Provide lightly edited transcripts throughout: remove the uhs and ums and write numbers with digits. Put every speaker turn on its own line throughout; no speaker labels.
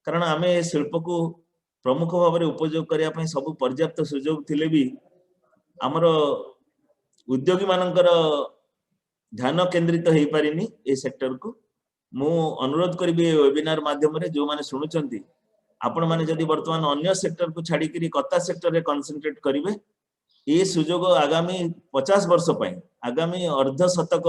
कारण आमे शिल्प को प्रमुख भाव में उपयोग करने सब पर्याप्त सुजोग थिले भी आमर उद्योगी मानकर ध्यान केंद्रित हो पारिनी ए सेक्टर को मु अनुरोध करी वेबिनार माध्यम रे जो माने सुनुचंती आपण माने जदि वर्तमान अन्य सेक्टर को छाड़ी करी कता सेक्टर रे कंसंट्रेट करिवे ये सुजोग आगामी 50 वर्ष पई आगामी अर्ध शतक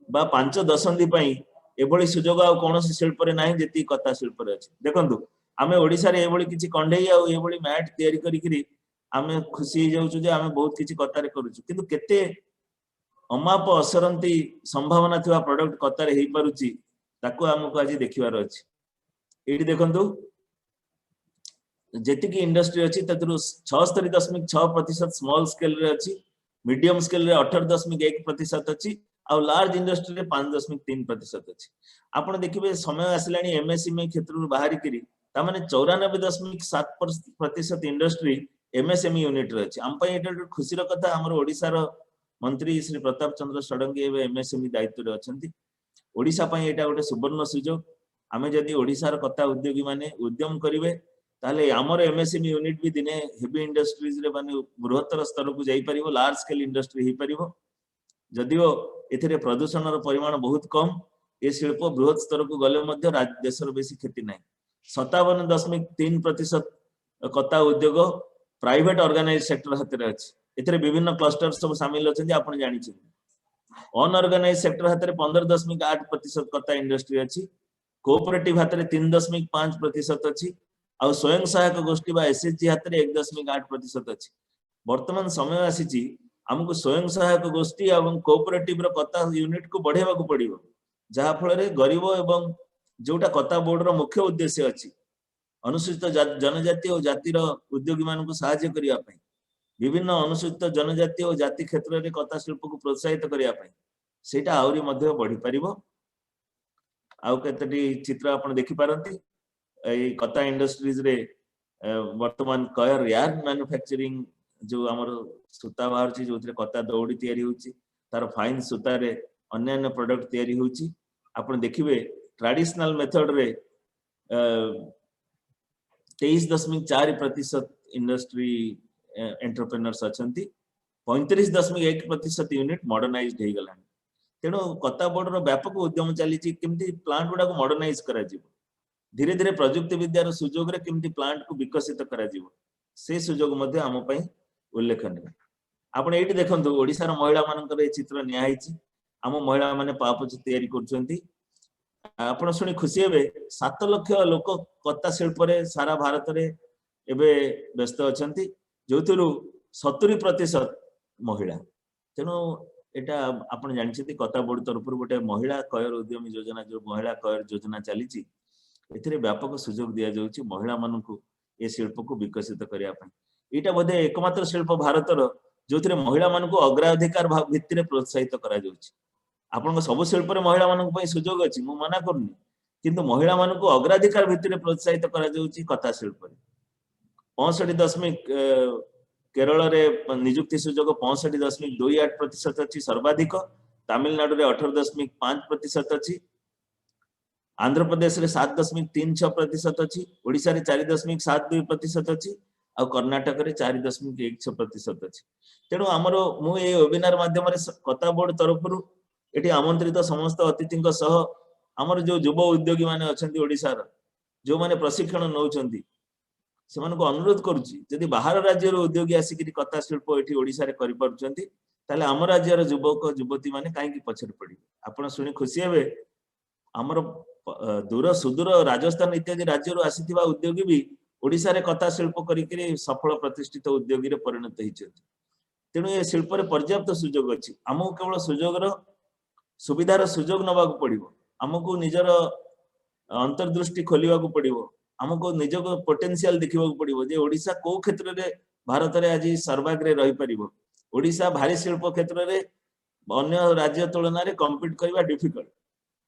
बा 5 दशंधि पई एभली सुजोग आ कोनोसी शिल्प रे नाही जेती कता शिल्प रे अछि देखंतु आमे ओडिसा रे एभली किछि कंढेई आ एभली मैट तयारी करी करी आमे खुशी जाउछु जे आमे बहुत किछि कता रे करूछु किंतु केते अमाप असरंती संभावना थिबा प्रोडक्ट कता रे हेई पारुची ताको हमको आज देखिबार अछि एठी देखंतु जेति की इंडस्ट्री अछि ततरु 76.6% स्मॉल स्केल रे अछि मीडियम स्केल रे 18.1% अछि आ लार्ज इंडस्ट्री रे 5.3% अछि आपण देखिबे समय आसिलानी एमएसएमई क्षेत्र रो बाहरी करी ता माने 94.7% इंडस्ट्री एमएसएमई यूनिट रे अछि हम पई एटा खुशी रो कथा हमर ओडिसा रो मंत्री श्री प्रताप चंद्र षडंगी एबे एमएसएमई दायित्व रे अछंती ओडिसा पई एटा गोटे सुवर्ण सुजोग आमे जदि ओडिसा रो कथा उद्योगी माने उद्यम करिवे ताले हमर एमएसएमई यूनिट भी दिने हेवी इंडस्ट्रीज रे माने बृहत्तर स्तर को जाई परिबो लार्ज स्केल इंडस्ट्री ही परिबो जदिओ एथिरे प्रदूषण रो परिमाण बहुत कम ए शिल्प बृहत स्तर को गले मध्य देश रो बेसी खेती नाही 57.3% कता उद्योग प्राइवेट ऑर्गेनाइज सेक्टर हाथ रे अछि एथिरे विभिन्न क्लस्टर सब शामिल अछन जे आपण जानि छी अनऑर्गेनाइज सेक्टर हाथ में 15.8% कता इंडस्ट्री अच्छी कोऑपरेटिव हाथ में 3.5% अच्छी और स्वयं सहायक गोष्ठी बा एसएचजी हाथ में 1.8% अच्छी वर्तमान समय आसी आमको स्वयं सहायक गोष्ठी और कोऑपरेटिव रो कता यूनिट को बढ़ेवा को पड़िबो जहा फल रे गरीब एवं जोटा कता बोर्ड रो मुख्य उद्देश्य अच्छी अनुसूचित जनजाति और जातिर उद्योगी मान को सहायता करिया पई विभिन्न अनुसूचित जनजाति और जाति क्षेत्र में कता शिल्प को प्रोत्साहित करने सेटा आउरी मध्य बढ़ी पारिबो आउ केतटी चित्र आपण देखि पारंती ए कता इंडस्ट्रीज रे वर्तमान कयर यार्न मैन्युफैक्चरिंग जो हमर सूता बाहर छी जोथरे कता दौड़ी तयारी होची तार फाइन सूता रे अन्य प्रोडक्ट तयारी होची आपण देखिबे ट्रेडिशनल मेथड रे 23.4% इंडस्ट्री एंटरप्रेन्योर्स अछंती 35.1% यूनिट मॉडर्नाइज्ड हे गलानी तेनो कता बोर्ड रो व्यापक उद्यम चली केमती प्लांट गुडा को मॉडर्नाइज करा जिवो धीरे धीरे प्रयुक्ति विद्यार सुजोग रे केमती प्लांट को विकसित करा जिवो से सुजोग मध्ये हम पई उल्लेखनीय आपण एठी देखंतु ओडिसा रो महिला मानकर ए चित्र न्याय हिची हम महिला माने पापोच तयारी करछंती आपण सुनी खुशी हेबे 7 लाख लोक कता शिल्प रे सारा भारत रे एबे व्यस्त अछंती जोथुरु 70% महिला तेणु एटा आपण जानिछथि कता बोर्ड तरफ गोटे महिला कयर उद्यमी योजना जो महिला कयर योजना चली एथिरे व्यापक सुजोग दिया जाउछि महिला मानकु ए शिल्प को विकसित करिया पई एटा बोधे एकमात्र शिल्प भारत रो जोथिरे महिला मानकु अग्राधिकार भित्तिरे प्रोत्साहित करा जाउछि आपण सब शिल्प रे महिला मानकु पई सुजोग अछि मु मना करनी किंतु महिला मानकु अग्राधिकार भित्तिरे प्रोत्साहित करा जाउछि कता शिल्प रे 65 केरल रे नियुक्ति सुजोग 65.28% अच्छी सर्वाधिक तमिलनाडु रे 18.5% अच्छी आंध्र प्रदेश रे 7.36% अच्छी ओडिशा रे 4.72% अच्छी और कर्नाटक रे 4.16% अच्छी तेणु आमर मु ए वेबिनार माध्यम रे कता बोर्ड तरफ एटी आमंत्रित समस्त अतिथि सह आमर जो युवा उद्योगी माने अछंती ओडिसा रो जो माने प्रशिक्षण नउचंती से अनुरोध करुच्ची जदि बाहर राज्य उद्योगी आसिक कता शिल्प ये ओडिशा रे करि पारुचंती ताले आम राज्यर युवक युवती माने काहेकि पछर पड़ी आपण सुनी खुशी हेबे हमर दूर सुदूर राजस्थान इत्यादि राज्य आसीथिबा उद्योगी भी ओडिशा रे कता शिल्प करिकरी सफल प्रतिष्ठित उद्योगी रे परिणत हिचंती तेणु ए शिल्प रे पर्याप्त सुजोग अछि हमहु केवल सुजोग रो सुविधार सुजोग नबाक पड़िबो हमकु निजर अंतर्दृष्टि खोलिबा को पड़िबो हमको निजको पोटेंशियल देखिबा पड़िबो जे ओडिशा को क्षेत्र रे भारत रे आज सर्वाग्रे रही परिबो ओडिशा भारी शिल्प क्षेत्र रे अन्य राज्य तुलना रे कम्पीट करबा डिफिकल्ट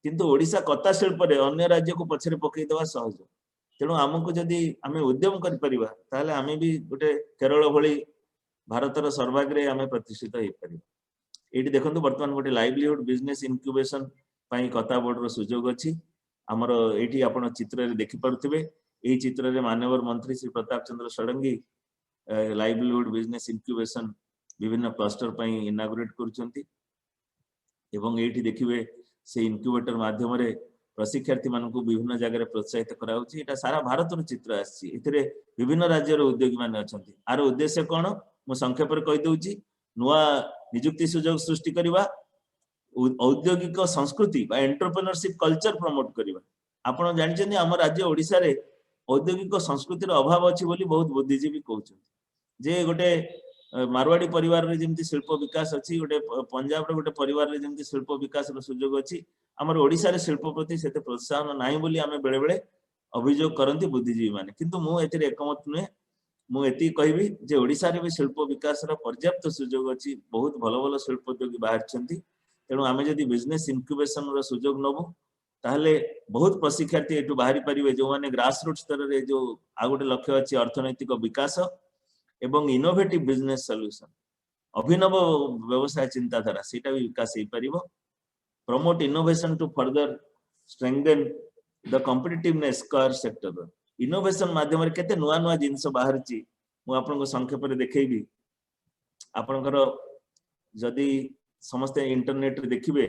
किंतु ओडिशा कता शिल्प रे अन्य राज्य को पछरे पकई देबा सहज तेणु हमको जदि आमे उद्यम करि परिबा ताले आमे भी गोटे केरल भली भारत रो सर्वाग्रे आमे प्रतिष्ठित हे परिबा एठी देखंतु वर्तमान गोटे लाइवलीहुड बिजनेस इनक्यूबेशन पई कता बोर्ड रो सुजोग अछि ଆମର ଏଇଠି ଆପଣ ଚିତ୍ରରେ ଦେଖି ପାରୁଥିବେ ଏହି ଚିତ୍ରରେ ମାନ୍ୟବର ମନ୍ତ୍ରୀ ଶ୍ରୀ ପ୍ରତାପ ଚନ୍ଦ୍ର ଷଡଙ୍ଗୀ ଲାଇଭଲିହୁड ବିଜନେस ଇନକ୍ୟୁବେସନ ବିଭିନ୍ନ କ୍ଲଷ୍ଟର ପାଇଁ ଇନାଗୁରେଟ କରୁଛନ୍ତି ଏବଂ ଏଇଠି ଦେଖିବେ ସେ ଇନକ୍ୟୁବେଟର ମାଧ୍ୟମରେ ପ୍ରଶିକ୍ଷାर्थी ମାନଙ୍କୁ ବିଭିନ୍ନ ଜାଗାରେ ପ୍ରୋତ୍ସାହିତ କରାଉଛି ଏଟା ସାରା ଭାରତର ଚିତ୍ର ଆସିଛି ଏଥିରେ ବିଭିନ୍ନ ରାଜ୍ୟର ଉଦ୍ୟୋଗୀ ମାନେ ଅଛନ୍ତି ଆର ଉଦ୍ଦେଶ୍ୟ କଣ ମୁଁ ସଂକ୍ଷେପରେ କହି ଦଉଛି ନୂଆ ନିଯୁକ୍ତି ସୁଯୋଗ ସୃଷ୍ଟି କରିବା औद्योगिक संस्कृति बा एंटरप्रेन्योरशिप कल्चर प्रमोट करबा आपण जानिछन हम राज्य ओडिसा रे औद्योगिक संस्कृतिर अभाव अछि बोली बहुत बुद्धिजीवी कहउछन जे गोटे मारवाड़ी परिवार रे जेमति शिल्प विकास अछि गोटे पंजाब रे गोटे परिवार रे जेमति शिल्प विकास रो सुयोग अछि हमर ओडिसा रे शिल्प प्रति सेते प्रोत्साहन नाही बोली हमें बेले बेले अभियोग करंती बुद्धिजीवी माने किंतु मु एथिरे एकमत नुहे मु एति कहबी जे ओडिसा रे भी शिल्प विकास रो पर्याप्त सुयोग अछि बहुत भलो भलो शिल्प उद्योगी बाहर छंती तेणु आमे जदि बिजनेस इनक्यूबेशन रो सुयोग नबु ताहले बहुत प्रशिक्षार्थी एटु बाहरी परिबे जो माने ग्रास रूट स्तर रे जो आ गोटे लक्ष्य अछि अर्थनैतिक विकास एवं इनोवेटिव बिजनेस सॉल्यूशन अभिनव व्यवसाय चिंताधारा सेटा भी विकास हे परिबो promote innovation to further strengthen the competitiveness कर सेक्टर इनोवेशन माध्यम रे केते नुआ नुआ जिंस बाहर ची मु आपन को संक्षेप रे देखैबी आपनकर जदि समस्त इंटरनेट रे देखिबे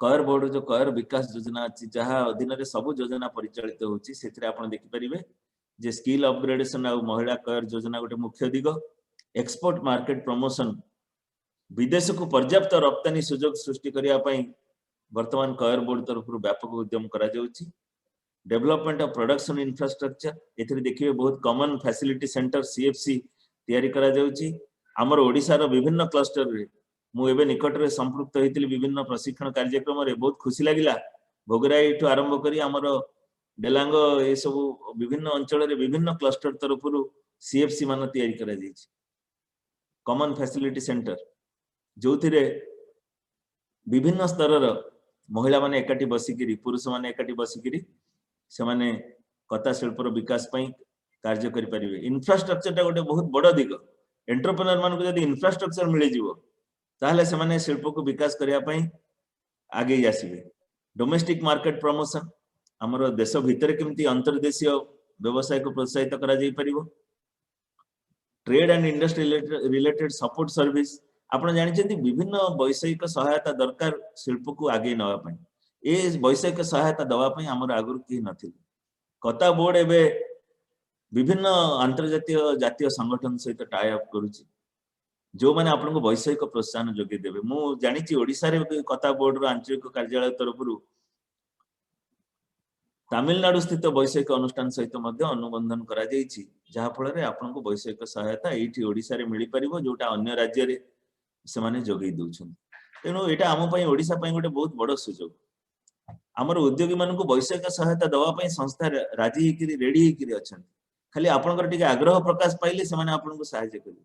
कर बोर्ड जो कर विकास योजना अछि जहा अधीन रे सब योजना परिचालित होछि सेथिरे आपण देखि परिबे जे स्किल अपग्रेडेशन आ महिला कर योजना गोटे मुख्य दिग एक्सपोर्ट मार्केट प्रमोशन विदेश को पर्याप्त रप्तानी सुयोग सृष्टि करिया पई वर्तमान कर बोर्ड तरफ व्यापक उद्यम करा जाउछि डेवलपमेंट ऑफ प्रोडक्शन इंफ्रास्ट्रक्चर एथिरे देखिबे बहुत कॉमन फैसिलिटी सेंटर सीएफसी तयारी करा जाउछि हमर ओडिसा रो विभिन्न क्लस्टर रे मु एबे निकट रे संपृक्त होइतिली विभिन्न प्रशिक्षण कार्यक्रम रे बहुत खुशी लागिला भोगराई ठु आरंभ करी हमर डेलांग ए सब विभिन्न अंचल रे विभिन्न क्लस्टर तरफरु सीएफसी मान तयारी करा जाइछि कॉमन फैसिलिटी सेंटर जोथिरे विभिन्न स्तर रो महिला माने एकाठी बसिकिरी पुरुष माने एकाठी बसिकिरी से माने कथा शिल्प रो विकास पई कार्य करि परिबे इंफ्रास्ट्रक्चर टा गोटे बहुत बड़ दिग एंटरप्रेन्योर मान को यदि इंफ्रास्ट्रक्चर मिले जीवो ताहले से माने शिल्प को विकास करिया पई आगे आसीबे डोमेस्टिक मार्केट प्रमोशन हमर देश भितर केमती अंतर्देशीय व्यवसाय को प्रोत्साहित करा जाई परिबो trade and industry related support service आपण जानिछथि विभिन्न वैषयिक सहायता दरकार शिल्प को आगे नवा पई ए वैषयिक सहायता दवा पई हमर आगुर की नथिल कता बोर्ड एबे विभिन्न अंतर्जातीय जातीय संगठन सहित टाई अप करूची जो माने आपन को वैषयिक प्रोत्साहन जोगे देबे मु जानिछि ओडिसा रे कथा बोर्ड रो आंचलिक कार्यालय तरफरु तमिलनाडु स्थित वैषयिक अनुष्ठान सहित मध्य अनुबंधन करा जाइछि जहा फल रे आपन को वैषयिक सहायता एठी ओडिसा रे मिली परिबो जोटा अन्य राज्य रे से माने जोगे दउछन तेनो एटा हम पई ओडिसा पई गोटे बहुत बड़ सुजोग हमर उद्योगी मान को वैषयिक सहायता दवा पई संस्था राजी हिकिरी रेडी हिकिरी अछन खाली आपनकर टिके आग्रह प्रकाश पाइले से माने आपन को सहायता करिवे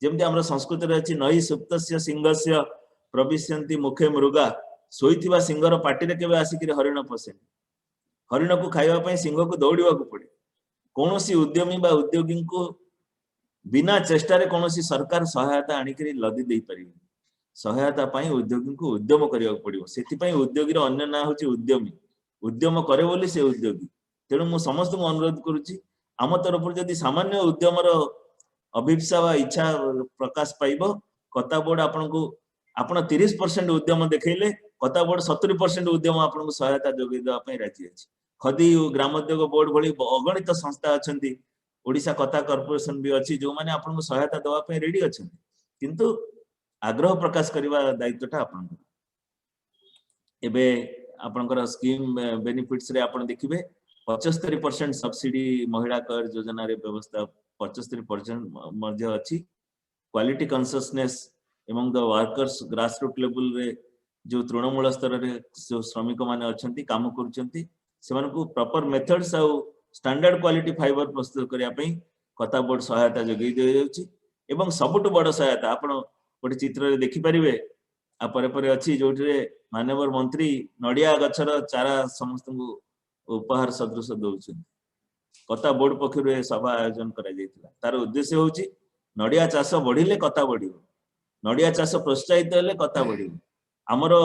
जेमति हमर संस्कृत रे अछि नई सुप्तस्य सिंहस्य प्रविशन्ति मुखे मृगा सोइथिबा सिंहर पाटी रे केबे आसिकिरी हरिण पसे हरिण को खाइबा पई सिंह को दौड़िबा को पड़े कोनोसी उद्यमी बा उद्योगी को बिना चेष्टा रे कोनोसी सरकार सहायता आनिकरी लदी देई परिबे सहायता पई उद्योगी को उद्यम करिया पड़िबो सेति पई उद्योगी रो अन्य ना होची उद्यमी उद्यम करे बोली से उद्योगी तेनु मु समस्त को अनुरोध करूची आम तरफ जदि सामान्य उद्यम रो अभिप्सा वा इच्छा प्रकाश पाइबो कथा बोर्ड आपन को आपण 30% उद्यम देखैले कथा बोर्ड 70% उद्यम आपन को सहायता जोगे देवा पई राजी अछि खदी ग्रामोद्योग बोर्ड भली अगणित संस्था अछंती ओडिसा कथा कॉर्पोरेशन भी अछि जो माने आपन को सहायता देवा पई रेडी अछंती किंतु आग्रह प्रकाश करबा दायित्वटा आपन को एबे आपनकर स्कीम बेनिफिट्स रे आपन देखिबे 75% सब्सिडी महिला कर योजना रे व्यवस्था 75% मध्य अछि क्वालिटी कॉन्शियसनेस एवं the workers grass root level रे जो तृणमूल स्तर रे जो श्रमिक माने अछंती काम करूचंती सेमान को प्रॉपर मेथड्स आ स्टैंडर्ड क्वालिटी फाइबर प्रस्तुत करिया पई कथा बोर्ड सहायता जोगै दे जाउची एवं सबटु बड़ सहायता आपण गोटे चित्र रे देखि परिबे आ परे परे अछि जोठी रे माननीय मंत्री नडिया गछर चारा समस्त को उपहार सदृश दउछन कथा बोर्ड पक्षरु सभा आयोजन करा जायतिला तार उद्देश्य होची नडिया चाष बढ़िले कथा बढ़िबो नडिया चाष प्रोत्साहित हेले कथा बढ़िबो हमरो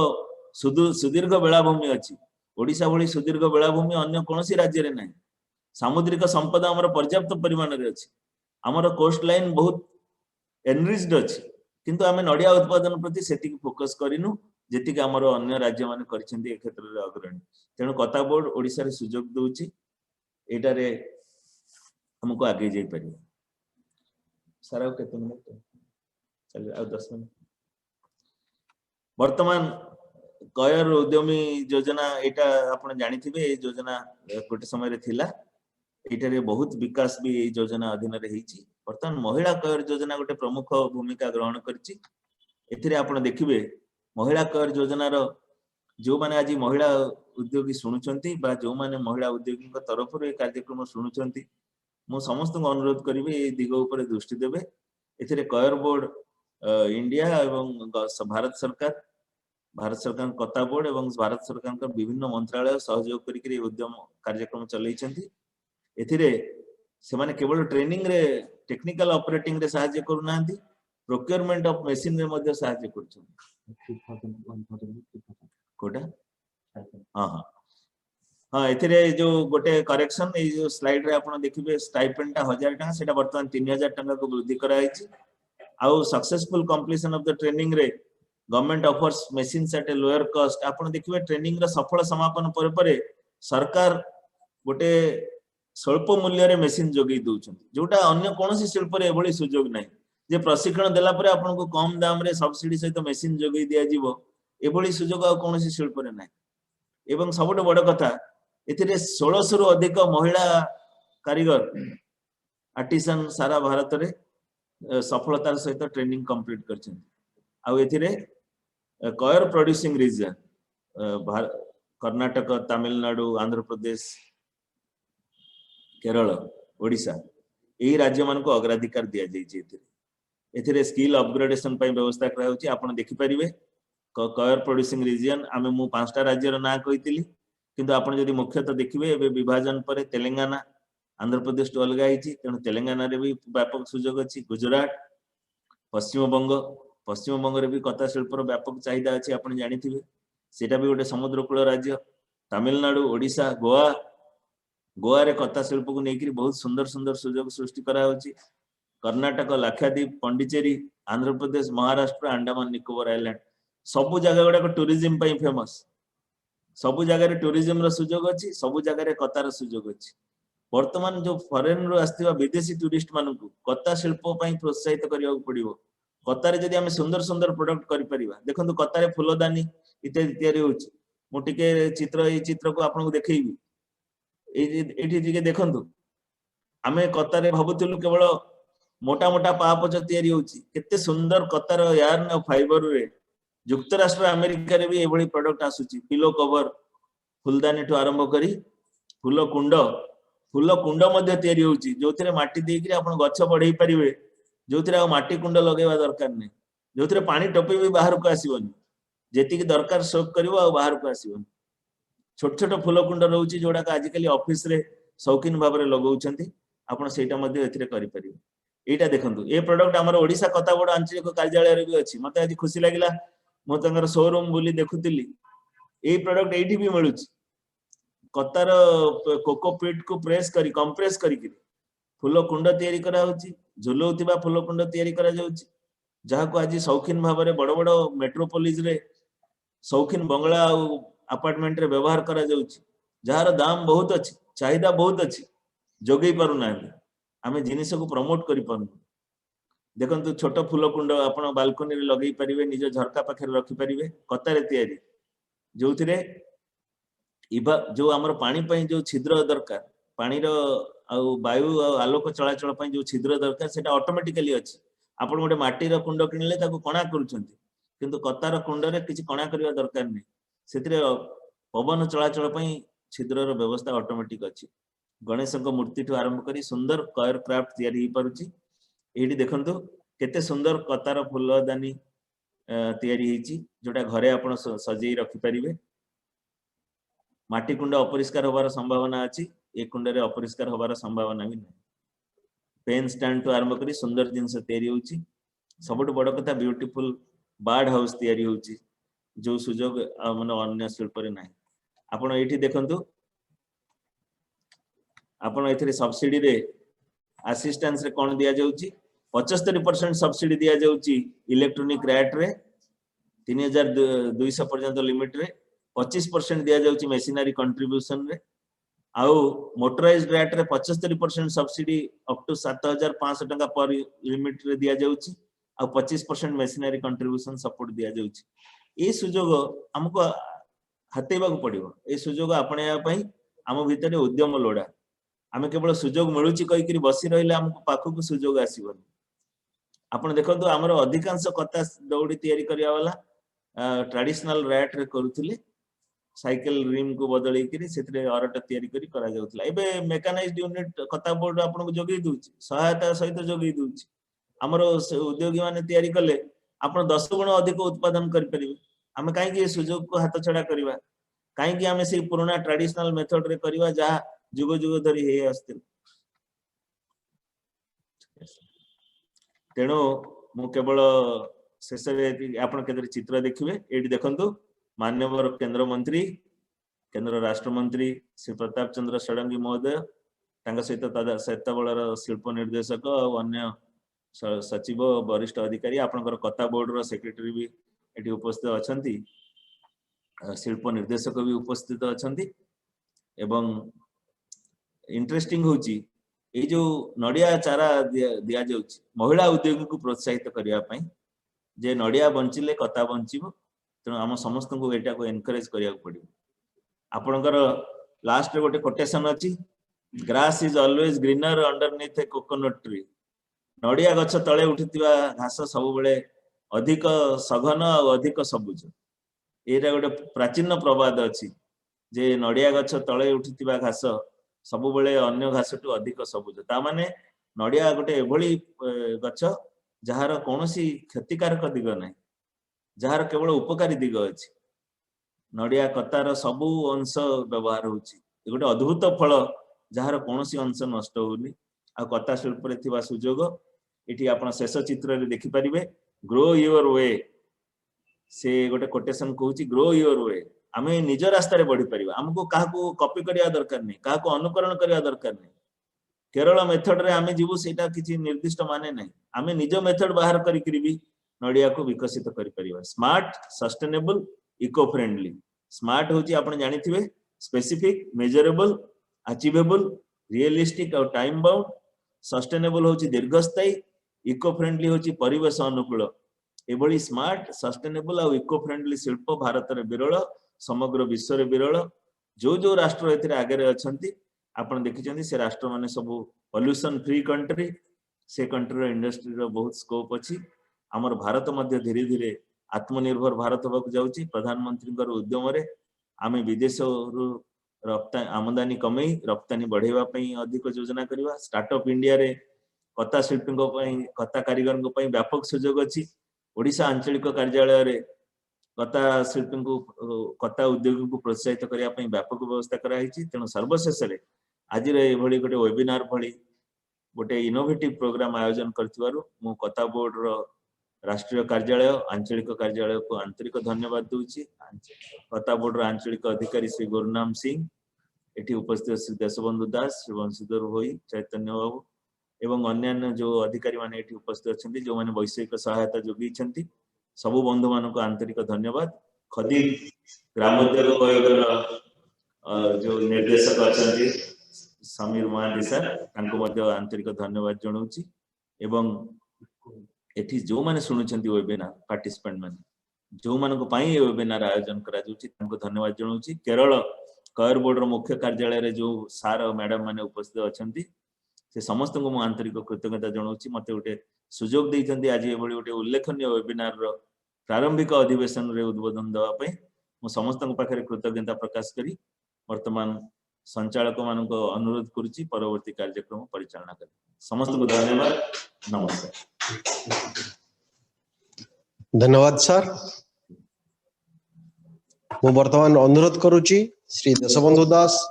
सुदीर्घ बेलाभूमि अछि ओडिशा भली सुदीर्घ बेलाभूमि अन्य कोनोसी राज्य रे नाही। सामुद्रिक संपदा हमर पर्याप्त परिमाण रे अछि। हमर कोस्ट लाइन बहुत एनरिच्ड अछि, किंतु आमे नडिया उत्पादन प्रति सेतिक फोकस करिनु जेतिक हमर अन्य राज्य माने करछन्ती ए क्षेत्र रे अग्रणी। तेणु कता बोर्ड ओडिशा रे सुजोग दउची, एटारे हमको आगे जाई परिबो। सारा केते मिनिट चल आ 10 मिनिट। वर्तमान कयर उद्यमी योजना एटा आपण जानिथिबे, ए योजना गोटे समय रे थिला। एटारे बहुत विकास भी ए योजना अधीन रे हिची। वर्तमान महिला कयर योजना गोटे प्रमुख भूमिका ग्रहण करची। एथिरे आपण देखिबे महिला कयर योजना रो जो माने आज महिला उद्योगी सुनुचंती बा जो माने महिला उद्योगी तरफ रे कार्यक्रम सुनुचंती, मु समस्त को अनुरोध करिबे ए दिग ऊपर दृष्टि देबे। एथिरे कयर बोर्ड इंडिया एवं भारत सरकार कता बोर्ड एवं भारत सरकार का विभिन्न मंत्रालय सहयोग करिकरी उद्यम कार्यक्रम चलैछंती। एथिरे से माने केवल ट्रेनिंग रे टेक्निकल ऑपरेटिंग रे सहायता करूनांती, प्रोक्योरमेंट ऑफ मशीन रे मध्ये सहायता करछन। कोटा हां हां हां एथिरे जो गोटे करेक्शन ए जो स्लाइड रे आपण देखिबे स्टाइपेंड टा 1000 टका सेटा वर्तमान 3000 टका को वृद्धि कराइछि। आउ successful completion of the training रे government offers machines at a lower cost. आपण देखिबे ट्रेनिंग रा सफल समापन पर परे सरकार गोटे स्वल्प मूल्य रे मशीन जोगी दउछन, जोटा अन्य कोनोसी शिल्प रे एभली सुजोग नाही जे प्रशिक्षण देला परे आपण को कम दाम रे सब्सिडी सहित मशीन जोगी दिया जीवो। एभली सुजोग आ कोनोसी शिल्प रे नाही। एवं सबट बड़ कथा एथिरे 1600 रु अधिक महिला कारीगर आर्टिसन सारा भारत रे सफलतार सहित ट्रेनिंग कंप्लीट करछन। आ एथिरे coir producing region Karnataka, Tamil Nadu, Andhra Pradesh, Kerala, Odisha एही राज्य मान को अग्राधिकार दिया जाइछि। एथिरे स्किल अपग्रेडेशन पई व्यवस्था करा होछि। आपण देखि परिबे कयर प्रोड्यूसिंग रीजन आमे मु 5टा राज्य रो ना कहितली, किंतु आपण जदि मुख्यतः देखिबे एबे विभाजन परे तेलंगाना, आंध्र प्रदेश तो अलगा हिची, तेणु तेलंगाना रे भी व्यापक सुजोग अछि। गुजरात, पश्चिम बंग रे भी कता शिल्प रो व्यापक चाहिदा अछि, आपण जानिथिबे सेटा भी गोटे समुद्र कूल राज्य। तमिलनाडु, ओडिशा, गोवा रे कता शिल्प को नेकरी बहुत सुंदर सुंदर सुजोग सृष्टि करा होछि। कर्नाटक, लाक्षाद्वीप, पंडिचेरी, आंध्र प्रदेश, महाराष्ट्र, अंडमान निकोबर आइलैंड सबु जगह गुडा टूरिज्म पई फेमस। सबु जगह रे टूरिज्म रो सुजोग अछि, सबु जगह रे कतार सुजोग अछि। वर्तमान जो फॉरेन रो आस्तिबा विदेशी टूरिस्ट मानकु कता शिल्प पई प्रोत्साहित करिया पड़िबो। कतारे जदि हम सुंदर सुंदर प्रोडक्ट करि परिबा, देखंतु कतारे फुलदानी इत्यादि तयारी होछि। मु टिके चित्र को आपन को देखैबी। एठी टिके देखंतु आमे कतारे भाबुतिलु केवल मोटा मोटा पापच तयारी होछि, केते सुंदर कतार यार्न और फाइबर रे युक्तराष्ट्र अमेरिका रे भी एभली प्रोडक्ट आसुछि। पिलो कवर, फुलदानी ठो आरंभ करी फुल कुंड मध्ये तयारी होछि, जोथिरे माटी देइकरी आपण गछ बढ़ाई परिबे, जोथिरे आ माटी कुंड लगेबा दरकार नै, जोथिरे पानी टपे भी बाहर को आसीबोनी, जेति कि दरकार सोक करिवो आ बाहर को आसीबोनी। छोट छोट फुल कुंड रहउछि जोडा का आजिकली ऑफिस रे शौकीन भाव रे लगौछन्ती। आपण सेटा मध्ये एथिरे करि परिबे। एटा देखंतु ए प्रोडक्ट हमर ओडिशा कता बड आंचलिक कार्यालय रे भी अछि। मते आज खुशी लागिला, मो तंगर शोरूम बुली देखुतिली ए प्रोडक्ट एठी भी मिलुछि। कतार कोकोपीट को कंप्रेस करी फुल कुंड तयारी करा होछि, झुलौतिबा फुल कुंड तयारी करा जाउछि, जहा को आज शौकीन भाव रे बड़ बड़ मेट्रोपोलिस रे शौकीन बंगला आ अपार्टमेंट रे व्यवहार करा जाउछि, जहार दाम बहुत अछि, चाहिदा बहुत अछि, जोगै पारु ना आमे जिनिस को प्रमोट करि पारु। देखंतु छोट फुल कुंड आपण बालकनी रे लगै परिबे, निज झरका पाखे रखि परिबे, कतारे तयारी, जोथिरे इबा जो हमर पानी पई जो छिद्र दरकार, पानी रो आ वायु आ आलोक चलाचल पई जो छिद्र दरकार सेटा ऑटोमेटिकली अछि। आपण गोटे माटी रो कुंड किनले ताको कणा करूछन्ती, किंतु कतार कुंड रे किछि कणा करिवा दरकार नै। सेतिरे पवन चलाचल पई छिद्र रो व्यवस्था ऑटोमेटिक अछि। गणेश को मूर्ति ठो आरंभ करी सुंदर कयर क्राफ्ट तयारी ही पारुची। एठी देखंतु केते सुंदर कतार फुलदानी तयारी हिची, जोटा घरे आपण सजेई रखि परिबे। माटी कुंड अपरिष्कार होबार संभावना अछि, ए कुंड रे अपरिष्कार होबार संभावना भी नै। पेन स्टैंड तो आरंभ करी सुंदर जिंस तयारी होची। सबट बड़ कथा ब्यूटीफुल बर्ड हाउस तयारी होची, जो सुजोग माने अन्य शिल्प रे नै। आपण एठी देखंतु आपण एथिरे सब्सिडी रे असिस्टेंस रे कोन दिया जाउची 75% सब्सिडी दिया जाउची इलेक्ट्रॉनिक रैट रे 3200 पर्यंत लिमिट रे 25% दिया जाउची मशीनरी कंट्रीब्यूशन रे आउ मोटराइज्ड रैट रे 75% सब्सिडी अप टू 7500 टका पर लिमिट रे दिया जाउची आ 25% मशीनरी कंट्रीब्यूशन सपोर्ट दिया जाउची ए सुजोग हमको हतेबाक पड़िबो ए सुजोग आपणेया पई हम भितरे उद्यम लोडा आमे केवल सुजोग मिलुची कहि करी बसी रहिले हमको पाखु सुजोग आसीबनी आपण देखंतु हमर अधिकांश कथा दौड़ी तयारी करिया वाला ट्रेडिशनल रैट रे करूथिले साइकिल रिम को बदलै करी सेतरे अरट तयारी करी करा जाउथला एबे मेकानाइज्ड यूनिट कथा बोर्ड आपन को जोगी दूची सहायता सहित जोगी दूची हमर उद्योगी माने तयारी कले आपण 10 गुण अधिक उत्पादन करि परिबे हम काहे कि सुजोग को हाथ छडा करिवा काहे कि हमें से पुराना ट्रेडिशनल मेथड रे करिवा जा जुग जुग धरि हे आस्ते तेणु मु केवल शेष आपण केतरे चित्र देखिबे एडी देखंतु माननीय केंद्र मंत्री केंद्र राष्ट्र मंत्री श्री प्रताप चंद्र षडंगी महोदय तांग सहित सेतबळर शिल्प निर्देशक और अन्य सचिव वरिष्ठ अधिकारी आपनकर कथा बोर्ड रो सेक्रेटरी भी एटी उपस्थित अछंती शिल्प निर्देशक भी उपस्थित अछंती एवं इंटरेस्टिंग होची ए जो नडिया चारा दिया जाउची महिला उद्योगी को प्रोत्साहित करिया पई जे नडिया बंचिले कथा बंचिबो तेणु आम समस्त को एटा को एनकरेज करिया पड़िबो आपनकर लास्ट रे गोटे कोटेशन अछि grass is always greener underneath A coconut tree Nadia गछ तळे उठितिबा घास सब बेले अधिक सघन और अधिक सबुज एटा गोटे प्राचीन प्रवाद अछि जे नडिया गछ तळे उठितिबा घास सब बेले अन्य घासटु अधिक सबुज ता माने नडिया गोटे एभली गछ जहार कोनोसी क्षतिकारक दिग नै जहार केवल उपकारी दिग अछि नडिया कतार सबु अंश व्यवहार होछि ए गोटे अद्भुत फल जहार कोनोसी अंश नष्ट होनी आ कथा शिल्प रे थिबा सुजोग एठी आपण शेष चित्र रे देखि परिबे ग्रो योर वे से गोटे कोटेशन कहूची ग्रो योर वे आमे निज रास्ता रे बढ़ी परिबा हमको काहाको कॉपी करिया दरकार नै काहाको अनुकरण करिया दरकार नै केरल मेथड रे आमे जीवु सेटा किछि निर्दिष्ट माने नै आमे निज मेथड बाहर करि करी भी नडिया को विकसित करि परिबा smart sustainable eco friendly smart होची आपण जानिथिबे स्पेसिफिक मेजरेबल अचीवेबल रियलिस्टिक और टाइम बाउंड सस्टेनेबल होची दीर्घस्थायी इको फ्रेंडली होची परिवेश अनुकूल एभली स्मार्ट सस्टेनेबल और इको फ्रेंडली शिल्प भारत रे विरल समग्र विश्व रे विरल जो जो राष्ट्र एथिरे आगे रे अछंती आपण देखिचंती से राष्ट्र माने सब पॉल्यूशन फ्री कंट्री से कंट्री रो इंडस्ट्री रो बहुत स्कोप अछि हमर भारत मध्य धीरे धीरे आत्मनिर्भर भारत होबक जाउची प्रधानमंत्री कर उद्यम रे आमे विदेश रो रप्तानी आमदानी कमई रप्तानी बढ़ेवा पई अधिक योजना करिवा स्टार्टअप इंडिया रे कथा शिल्पीको पई कथा कारीगरको पई व्यापक सुयोग अछि ओडिशा आंचलिक कार्यालय रे कथा शिल्पीको कथा उद्योग को प्रोत्साहित करिया पई व्यापक व्यवस्था करा हिची तेनु सर्वशेष रे आज रे एभली गोटे वेबिनार भली गोटे इनोवेटिव प्रोग्राम आयोजन करथिबारु मु कथा बोर्ड रो राष्ट्रीय कार्यालय आंचलिक कार्यालय को आंतरिक धन्यवाद दूची कथा बोर्ड रो आंचलिक अधिकारी श्री गुरुनाम सिंह एठी उपस्थित श्री देशबंधु दास श्री वंशीधर होई चैतन्य बाबू एवं अन्य जो अधिकारी माने एठी उपस्थित अछंती जो माने वैषयिक सहायता जोगी छंती सबु बंधु मान को आंतरिक धन्यवाद खदी ग्रामोद्योग आयोग जो निर्देशक अछंती समीर महांती सर तांको मध्ये आंतरिक धन्यवाद जणाउची एवं एठी जो माने सुनुछंती वेबिनार पार्टिसिपेंट माने जो मान को पाई वेबिनार आयोजन करा जोची तांको धन्यवाद जणाउची केरल कयर बोर्ड रो मुख्य कार्यालय रे जो सार मैडम माने उपस्थित अछंती से समस्त को आंतरिक कृतज्ञता जणाउची मते गोटे सुजोग दैछंती आज एभली गोटे उल्लेखनीय वेबिनार रो प्रारंभिक अधिवेशन रे उद्बोधन देवा पई मु समस्त को पाखरे कृतज्ञता प्रकाश करी वर्तमान संचालक मान को अनुरोध करूची परवर्ती कार्यक्रम परिचालना करी समस्त को धन्यवाद नमस्कार
धन्यवाद सर मु वर्तमान अनुरोध करूची Shri Deshbandhu Das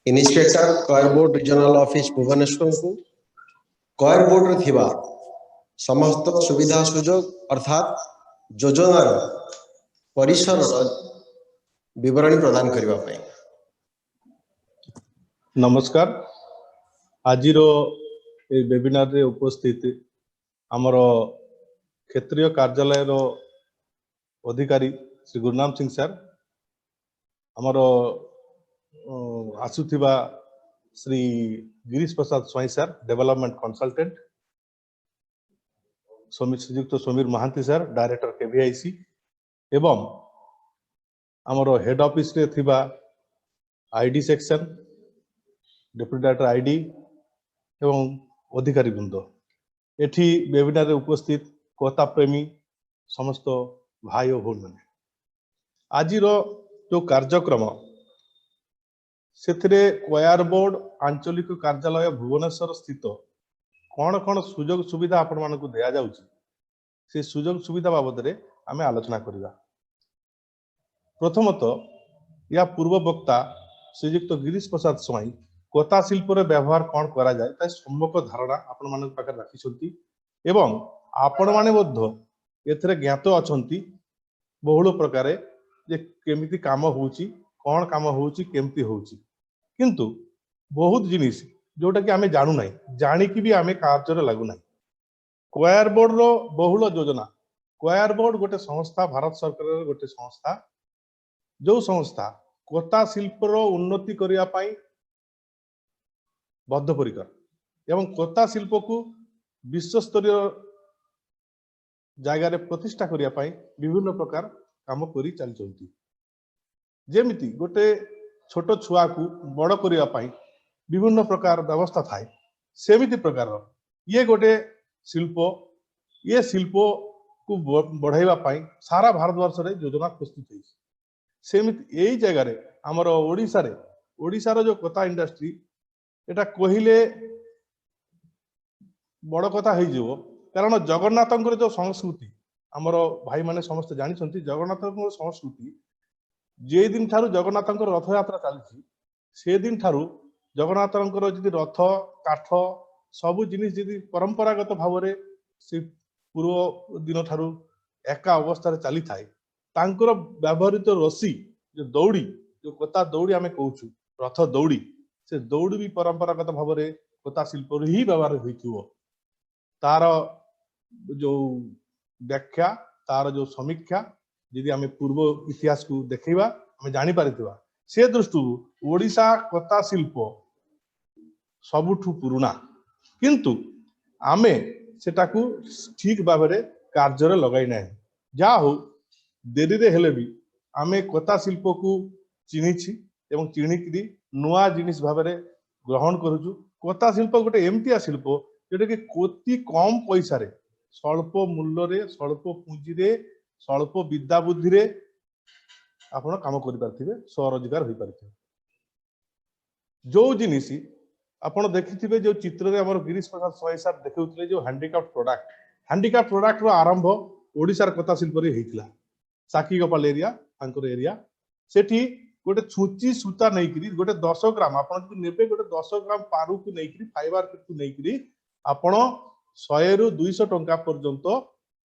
inspector coir board regional office Bhubaneswar को कयर बोर्ड रे थिबा समस्त सुविधा सुयोग अर्थात योजना परिसर विवरणी प्रदान करबा पई।
नमस्कार। आज वेबिनार रे उपस्थित आमर क्षेत्रीय कार्यालय रो अधिकारी श्री गुरुनाम सिंह सर, आमर आसुथिबा Shri Girish Prasad Swain sir development consultant, Shriyukta Samir Mohanty sir director KVIC, एवं आमर हेड ऑफिस रे थिबा ID section deputy director ID एवं अधिकारी वृंद, एठी वेबिनार रे उपस्थित कोता प्रेमी समस्त भाई और भौणी मैंने, आज जो कार्यक्रम से कोयार बोर्ड आंचलिक कार्यालय भुवनेश्वर स्थित कौन कौन सुजोग सुविधा आपण मानकु दिया जाउची से सुजोग सुविधा बाबद रे आमे आलोचना करिबा। प्रथमतः या पूर्व वक्ता श्रीयुक्त गिरीश प्रसाद स्वाई कोता शिल्प रे व्यवहार कौन करा जाए ता सम्यक धारणा आपण मानक पाखर राखिसंती एवं आपण माने बोध एथरे ज्ञात अछंती बहुल प्रकारे जे केमिति काम होउची, कौन काम होउची, केमिति होउची, किंतु बहुत जिनिस जोटा कि आमे जानू नाही, जानी कि भी आमे कार्य रे लागू नाही। कोयार बोर्ड रो बहुल योजना, कोयार बोर्ड गोटे संस्था, भारत सरकार रो गोटे संस्था, जो संस्था कोता शिल्प रो उन्नति करिया पाई बद्धपरिकर एवं कोता शिल्प को विश्व स्तरीय जगह रे प्रतिष्ठा करिया पाई विभिन्न प्रकार काम करी चलचंती। जेमिति गोटे छोट छुआ को बड़ करिया पाई विभिन्न प्रकार व्यवस्था थाए, सेमिति प्रकार ये गोटे शिल्प, ये शिल्प को बढ़ाइबा पाई सारा भारतवर्ष रे योजना प्रस्तुत है। सेमिति यही जगह रे हमर ओडिशा रो जो कोता इंडस्ट्री एटा कहिले बड़ कथा है जो, कारण जगन्नाथंकर जो संस्कृति आमर भाई माने समस्त जानी, जगन्नाथंकर संस्कृति जे दिन ठारू जगन्नाथंकर रथ यात्रा चलती से दिन ठारू जगन्नाथंकर जदि रथ काठ सबु जिनिस जदि परंपरागत भाव रे से पूर्व दिन ठारू एका अवस्था रे चली थाए, तांकर व्यवहृत रसी जो दौड़ी, जो कोता दौड़ी आमे कहूछु रथ दौड़ी, से दौड़ी भी परंपरागत भाव रे कोता शिल्प रे ही व्यवहार होइथिवो। तार जो व्याख्या, तार जो समीक्षा यदि आमे पूर्व इतिहास को देखैबा आमे जानि पारिथिबा, से दृष्टि ओडिशा कोता शिल्प सबुठु पुराना, किंतु आमे सेटाकू ठीक भाव रे कार्य रे लगाई नै। जा हो देरी रे हेले भी आमे कोता शिल्प को चिन्हिछि एवं चिन्हिकरी नुआ जिनिस भाव रे ग्रहण करूछु। कोता शिल्प गोटे एमतिया शिल्प जोटा कि कोती कम पैसा रे, स्वल्प मूल्य रे, स्वल्प पुंजी रे, स्वल्प विद्या बुद्धि रे आपण काम करि पारथिबे, स्वरोजगार होई पारथिबे। जो जिनिस आपण देखिथिबे जो चित्र रे हमर गिरीश प्रसाद स्वाई सर देखौथिले जो हैंडीक्राफ्ट प्रोडक्ट रो आरंभ ओडिसा कोता शिल्प रे हेतिला। साकी गोपाल एरिया तांकर एरिया, सेठी गोटे छुची सूता नहीं करी गोटे 10 ग्राम आपण जदि नेबे गोटे 10 ग्राम पारु को नहीं करी फाइबर को नहीं करी आपण 100 रु 200 टंका पर्यंत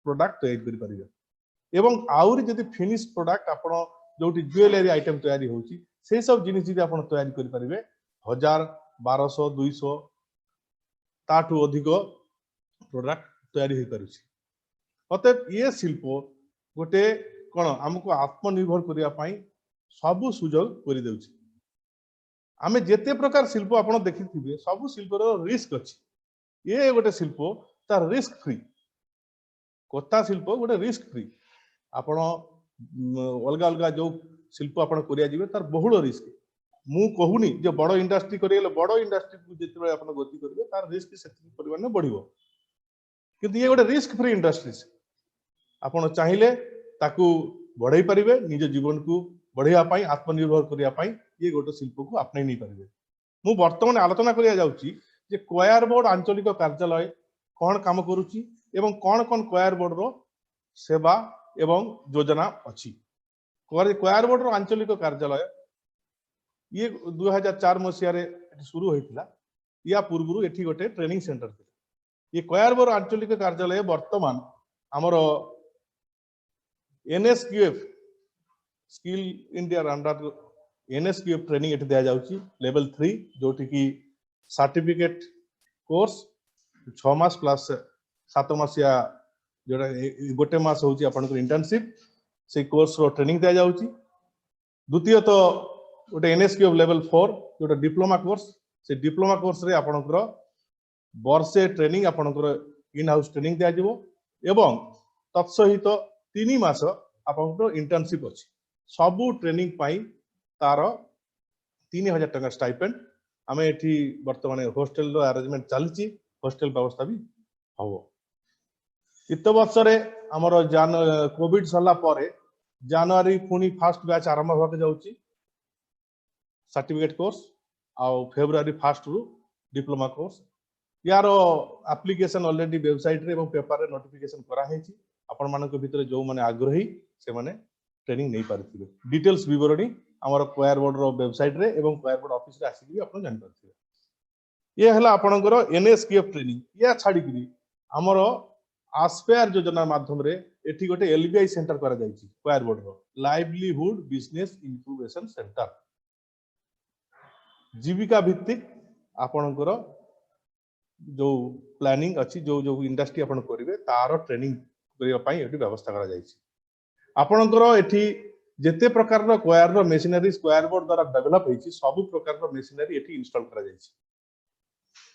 प्रोडक्ट तैयार करि परिबे। एवं आउरी जदि फिनिश प्रोडक्ट आपण जोटी ज्वेलरी आइटम तैयारी होची से सब जिनिस जदि आपण तैयारी करि परिबे 1000 1200 200 ताठू अधिक प्रोडक्ट तैयारी होई पारुची। अतः ये शिल्प गोटे कोन हमको आत्मनिर्भर करिया पाई सबु सुजोग करि देउची। आमे जेते प्रकार शिल्प आपण देखिथिबे सबु शिल्प रो रिस्क अछि। ये गोटे शिल्प तार रिस्क फ्री, कोता शिल्प गोटे रिस्क फ्री। आपण अलगा अलगा जो शिल्प आपण करिया जिवे तार बहुल रिस्क। मु कहूनी जे बड़ इंडस्ट्री करियले बड़ इंडस्ट्री को जेते आपण गति करिवे तार रिस्क सेति परिमाण में बढ़िबो, किंतु ये गोटे रिस्क फ्री इंडस्ट्रीज आपण चाहिले ताकू बढ़ाई पारिबे, निज जीवन को बढ़िया पाई, आत्मनिर्भर करिया पाई ये गोटे शिल्प को आपनै नहीं पारिबे। मु वर्तमान आलोचना करिया जाउची जे कोयार बोर्ड आंचलिक कार्यालय कौन काम करूची एवं कौन कौन कोयार बोर्ड रो सेवा एवं योजना अछि। कोयार बोर्ड रो आंचलिक कार्यालय ये 2004 मसिया रे शुरू होइतिला। या पूर्वरु एठी गोटे ट्रेनिंग सेंटर थिला। ये कोयार बोर्ड आंचलिक कार्यालय वर्तमान हमरो NSQF skill India under NSQF training एठी दिया जाउची लेवल 3 जोटी की सर्टिफिकेट कोर्स 6 मास प्लस 7 मासिया जोटा गोटे मास होची आपन इंटर्नशिप से कोर्स रो ट्रेनिंग दिया जाउची। द्वितीय तो गोटे एनएसक्यूएफ लेवल 4 जोटा डिप्लोमा कोर्स से डिप्लोमा कोर्स रे आपनकर वर्षे ट्रेनिंग आपनकर इन हाउस ट्रेनिंग दिया जिवो एवं तत्सहित 3 मास आपनकर इंटर्नशिप अछि। सबु ट्रेनिंग पाई तार 3000 टका स्टाइपेंड आमे एठी वर्तमान हॉस्टल रो अरेंजमेंट चलची हॉस्टल व्यवस्था भी हबो। इत वर्ष रे हमर कोविड सरला परे जनवरी पुनी फर्स्ट बैच आरंभ होके जाउची सर्टिफिकेट कोर्स आउ फेब्रुआरी फर्स्ट रु डिप्लोमा कोर्स यार एप्लिकेशन ऑलरेडी वेबसाइट रे एवं पेपर रे नोटिफिकेशन करा हेची आपण मानक भितरे जो माने आग्रही से माने ट्रेनिंग नहीं पारथिबे। डिटेल्स विवरणी हमर क्वायर बोर्ड रो वेबसाइट रे एवं क्वायर बोर्ड ऑफिस रे आसी भी आपण जानि पारथिबे। ये हला आपणकर एनएसक्यूएफ ट्रेनिंग या छाडी करी हमर आस्पेयर योजना माध्यम रे एठी गोटे एलबीआई सेंटर करा जायछि क्वायर बोर्ड रो लाइवलीहुड बिजनेस इंक्यूबेशन सेंटर जीविका भित्तिक आपणकर जो प्लानिंग अच्छी जो जो इंडस्ट्री आपण करिवे तार ट्रेनिंग करिया पई एठी व्यवस्था करा जायछि। आपणकर एठी जेते प्रकार रो क्वायर रो मशीनरी स्क्वायर बोर्ड द्वारा डेवलप होईछि सब प्रकार रो मशीनरी एठी इंस्टॉल करा जायछि।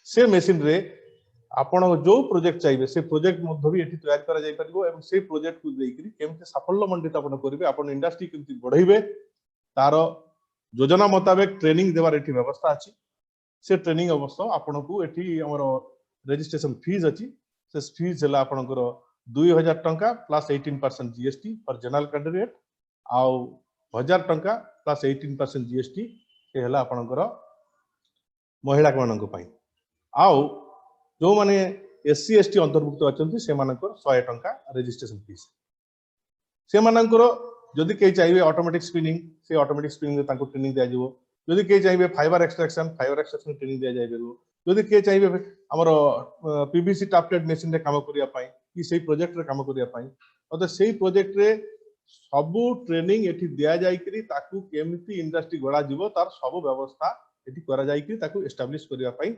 से मशीन रे आपण जो प्रोजेक्ट चाहिए से प्रोजेक्ट मध्य भी एठी तैयार करा जाय परिबो एवं से प्रोजेक्ट को देइकरी केमते साफल्य मंडित आपण करिवे आपण इंडस्ट्री केमति बढ़ाइबे तार योजना मुताबिक ट्रेनिंग देवार एठी व्यवस्था अछि। से ट्रेनिंग अवश्य आपन को एठी हमर रजिस्ट्रेशन फीस अछि से फीस हला आपनकर 2000 टंका plus 18% GST for general candidate आउ 1000 टंका प्लस 18% जीएसटी ए हला आपनकर महिला मानक पई आउ जो माने एससी एसटी अंतर्भुक्त अछंती से मानकर 100 टंका रजिस्ट्रेशन फीस से मानकर जदि के चाहिए ऑटोमेटिक स्पिनिंग से ऑटोमेटिक स्पिनिंग तांको ट्रेनिंग दिया जिवो जदि के चाहिए फाइबर एक्सट्रैक्शन ट्रेनिंग दिया जाय बेरो जदि के चाहिए हमर पीवीसी टापटेड मशीन रे काम करिया पई कि सेही प्रोजेक्ट रे काम करिया पई अत सेही प्रोजेक्ट रे सबु ट्रेनिंग एठी दिया जाय करी ताकू केमिति इंडस्ट्री गड़ा जिवो तार सब व्यवस्था एठी करा जाय करी ताकू एस्टैब्लिश करिया पई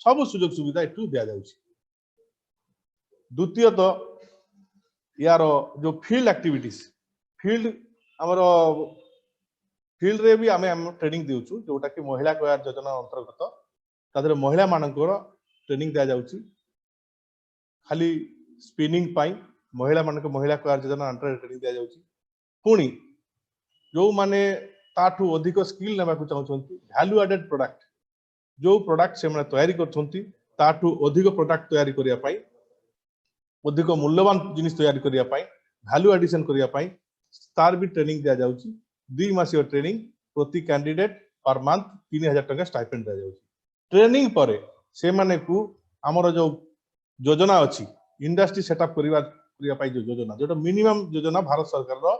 सब सुযোগ सुविधा एठू दिया जाउछि। द्वितीय तो यार जो फील्ड एक्टिविटीज फील्ड हमर फील्ड रे भी आमे ट्रेनिंग देउछु जोटा कि महिला क्वायर योजना अंतर्गत तादरे महिला मानकर ट्रेनिंग दिया जाउछि खाली स्पिनिंग पाई महिला मानक महिला क्वायर योजना अंतर ट्रेनिंग दिया जाउछि। पुणी जो माने ताठू अधिक स्किल नेबा को चाहउछंती वैल्यू एडेड प्रोडक्ट जो प्रोडक्ट से माने तयारी करछंती ताठू अधिक प्रोडक्ट तयारी करिया पाई अधिक मूल्यवान जिनिस तयारी करिया पाई वैल्यू एडिशन करिया पाई तार भी ट्रेनिंग दिया जाउछि। 2 मासिक ट्रेनिंग प्रति कैंडिडेट पर मंथ 3000 टका स्टाइपेंड दिया जाउछि। ट्रेनिंग परे से माने को हमर जो योजना अछि इंडस्ट्री सेटअप करिया पाई जो योजना जोटा मिनिमम योजना भारत सरकार रो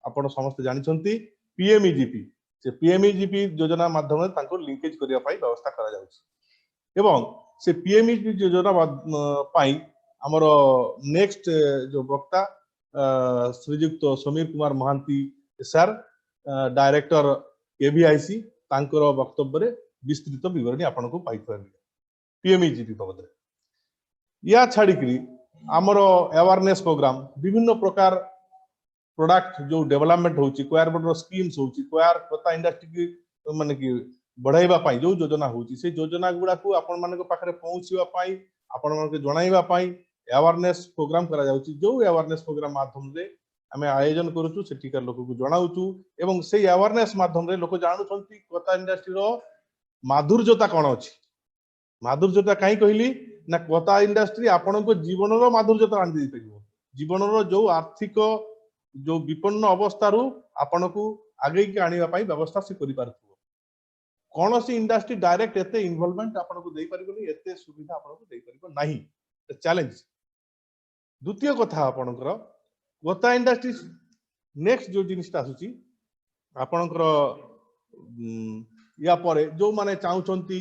आपण समस्त जानि छंती पीएमईजीपी से पीएमईजीपी योजना माध्यम रे तांको लिंकेज करिया पाई व्यवस्था करा जाउछि एवं से पीएमईजीपी योजना पाई हमर नेक्स्ट जो वक्ता श्रीयुक्त समीर कुमार महांती सर डायरेक्टर एवीआईसी तांकर वक्तव्य रे विस्तृत विवरणी आपण को पाई परबे पीएमईजीपी बाबद रे। या छाड़ी करी हमर अवेयरनेस प्रोग्राम विभिन्न प्रकार प्रोडक्ट जो डेवलपमेंट होची क्वायर बोर्ड रो स्कीम्स होची क्वायर पता इंडस्ट्री की माने की बढ़ाइबा पाई जो योजना होची से योजना गुडा को आपण माने को पाखरे पहुंचीबा पाई आपण माने को जणाइबा पाई अवेयरनेस प्रोग्राम करा जाउची जो अवेयरनेस प्रोग्राम माध्यम रे आमे आयोजन करूछु सेठिकार लोक को जणाउछु एवं से अवेयरनेस माध्यम रे लोक जानु छंती कोता इंडस्ट्री रो माधुर्यता कोन अछि माधुर्यता काई कहली ना कोता इंडस्ट्री आपण को जीवन रो माधुर्यता आन दै परिबो जीवन रो जो आर्थिक जो विपन्न अवस्था रु आपण को आगे के आनिबा पाई व्यवस्था से करि पारथु कोन सी इंडस्ट्री डायरेक्ट एते इन्वॉल्वमेंट आपण को देई परिबो एते सुविधा आपण को देई परिबो नाही चैलेंज। द्वितीय कथा आपणकर गोता इंडस्ट्री नेक्स्ट जो जिनिसटा आसुची आपणकर या परे जो माने चाहउचंती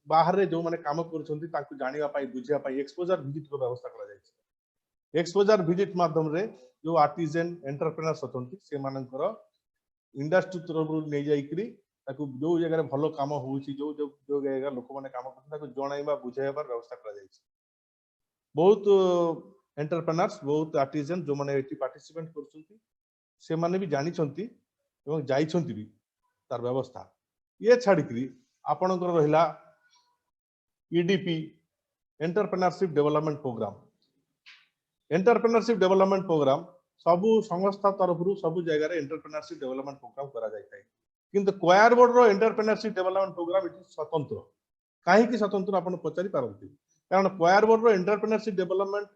बाहर रे जो माने काम करूचंती ताकू जानिबा पाई बुझिया पाई एक्सपोजर विजिट को व्यवस्था करा जायछि। एक्सपोजर विजिट माध्यम रे जो आर्टिजन एंटरप्रेन्योर्स होतंती से मानकर इंडस्ट्री तरफ नहीं जाइकरी ताकू जो जगह भल काम होउची जो जो जो जगह लोक माने काम करते ताकू जणाइबा बुझाइबार व्यवस्था करा जायछि बहुत एंटरप्रेन्योर्स बहुत आर्टिजन जो माने एटी पार्टिसिपेट करछंती से माने भी जानि छंती एवं जाई छंती भी तार व्यवस्था ये छाड़िकरी आपणकर रहिला EDP entrepreneurship development programme entrepreneurship development programme सबु संस्था तरफ सबु जगह रे एंटरप्रेन्योरशिप डेवलपमेंट प्रोग्राम करा जाय थाए किंतु कोयर बोर्ड रो एंटरप्रेन्योरशिप डेवलपमेंट प्रोग्राम इति स्वतंत्र काहे कि स्वतंत्र आपण पचारि पारंती कारण कोयर बोर्ड रो एंटरप्रेन्योरशिप डेवलपमेंट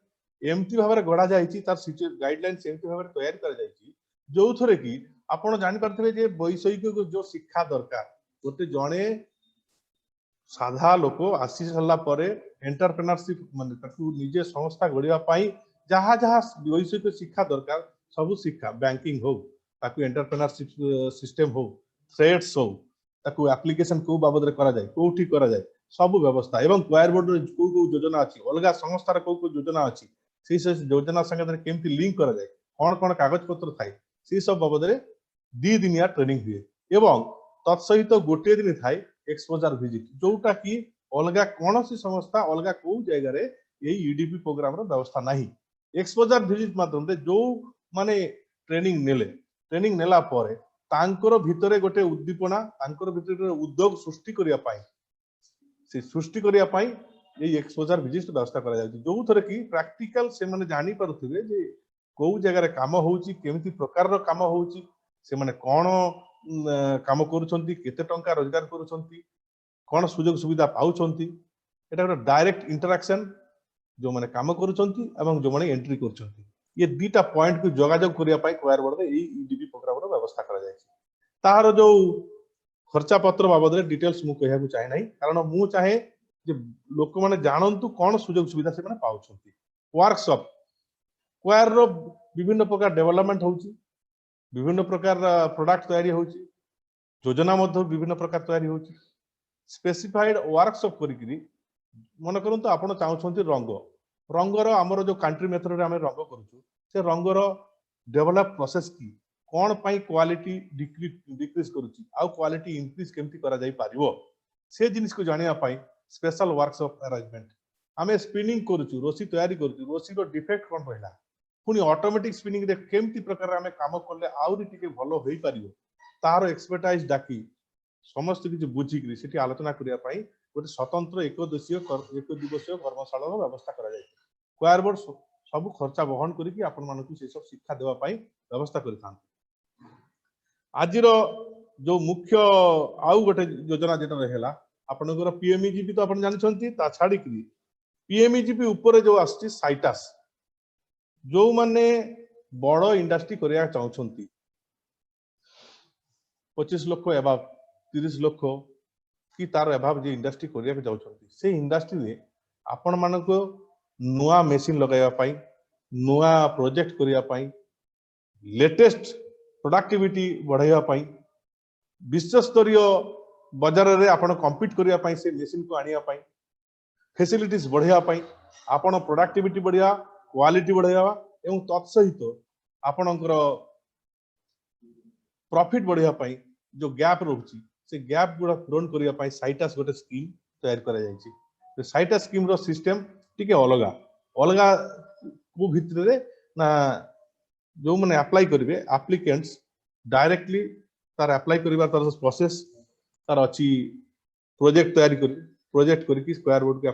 एमती भाबरे गढा जायछि तार गाइडलाइंस एमती भाबरे तैयार करा जायछि जो थरे कि आपण जानि पारथिबे जे वैषयिक जो शिक्षा दरकार गोटे जणे साधा लोक आसी सल्ला परे एंटरप्रेन्योरशिप माने ताकू निजे संस्था गढिया पाई जहाँ जहाँ वैषयिक शिक्षा दरकार सब शिक्षा बैंकिंग हो ताकू एंटरप्रेन्योरशिप सिस्टम हो थ्रेड्स हो ताकू एप्लिकेशन को बाबद रे करा जाय कोठी करा जाय सब व्यवस्था एवं कोयर बोर्ड रे को योजना अछि अलगा संस्था रे को योजना अछि से योजना संगे केमती लिंक करा जाय कोन कागज पत्र थाए से सब बाबद रे 2 दिनिया ट्रेनिंग हुए एवं तत्सहित गोटे दिन थाए एक्सपोजर विजिट जोटा कि अलगा कौन सी संस्था अलगा को जगह रे यही ईडीपी प्रोग्राम रो व्यवस्था नहीं एक्सपोजर विजिट माध्यम रे जो माने ट्रेनिंग नेला परे तांकर भितरे गोटे उद्दीपना तांकर भितरे उद्योग सृष्टि करिया पाई से सृष्टि करिया पाई यही एक्सपोजर विजिट व्यवस्था करा जाय जो थरे कि प्रैक्टिकल से माने जानि परथिबे जे को जगह रे काम होउची केमिति प्रकार रो काम होउची से माने कोन काम करूछंती केते टंका रोजगार करूछंती कोन सुजोग सुविधा पाउछंती एटा गोटे डायरेक्ट इंटरेक्शन जो माने काम करूछंती एवं जो माने एंट्री करूछंती ये दीटा पॉइंट को जोगाजोग करिया पाई कोयर बोर्ड रे ई ईडीपी प्रोग्राम रो व्यवस्था करा जाय तार जो खर्चा पत्र बाबद रे डिटेल्स मु कहया चाहे नहीं कारण मु चाहे जे लोक माने जानंतु कोन सुजोग सुविधा से माने पाउछंती वर्कशॉप कोयर रो विभिन्न प्रकार डेवलपमेंट होउची विभिन्न प्रकार प्रोडक्ट तैयारी होउची योजना मध्ये विभिन्न प्रकार तैयारी होउची स्पेसिफाइड वर्कशॉप करिकरी मन करंतु आपण चाहउछंती रंगर हमर जो कंट्री मेथड रे हम रंग करूछु से रंगर डेवलप प्रोसेस की कोन पाई क्वालिटी डिक्रीज करूची आ क्वालिटी इंक्रीज केमती करा जाई पारिबो से जिनिस को जानिया पाई स्पेशल वर्कशॉप अरेंजमेंट हमें स्पिनिंग करूछु रोसी तैयारी करूछु रोसी रो डिफेक्ट कोन रहला पुनी ऑटोमेटिक स्पिनिंग रे केमती प्रकार हमें काम करले आउरी टिके भलो होई पारिबो तार एक्सपर्टाइज डाकी समस्त किछि बुझिकरी सेठी आलोचना करिया पाई गोटे स्वतंत्र एक दिवसीय कर्मशाला व्यवस्था करा जाय कोयर बोर्ड सब खर्चा वहन करिकि आपण मानकु से सब शिक्षा देवा पाई व्यवस्था करिथान आजिर जो मुख्य आउ गोटे योजना जेटा रहेला आपनकर पीएमईजीपी तो आपण जानि छंती ता छाडी कि पीएमईजीपी ऊपर जो आछि साइटास जो माने बड़ इंडस्ट्री करिया चाहू छंती 25 लाख एबाव 30 लाख कि तार एबाव जे इंडस्ट्री करिया के जाउ छंती से इंडस्ट्री रे आपण मानको नुआ मेशिन लगाया पाई नुआ प्रोजेक्ट करिया पाई लेटेस्ट प्रोडक्टिविटी बढ़ाइया पाई विश्व स्तरीय बाजार रे आपण कम्पीट करिया पाई से मेशिन को आनिया पाई फैसिलिटीज बढ़ाइया पाई आपण प्रोडक्टिविटी बढ़िया क्वालिटी बढ़ाइया एवं तत्सहित आपणकर प्रॉफिट बढ़िया पाई जो गैप रहउची से गैप गुडा पूरण करिया पाई साइटास गोटे स्कीम तैयार करा जायछि तो साइटास स्कीम रो सिस्टम टिके अलगा अलगा को भितरे ना जो माने अप्लाई करिवे एप्लिकेंट्स डायरेक्टली तार अप्लाई करिवा तार प्रोसेस तार अछि प्रोजेक्ट तैयारी करी प्रोजेक्ट करिकि स्क्वायर बोर्ड के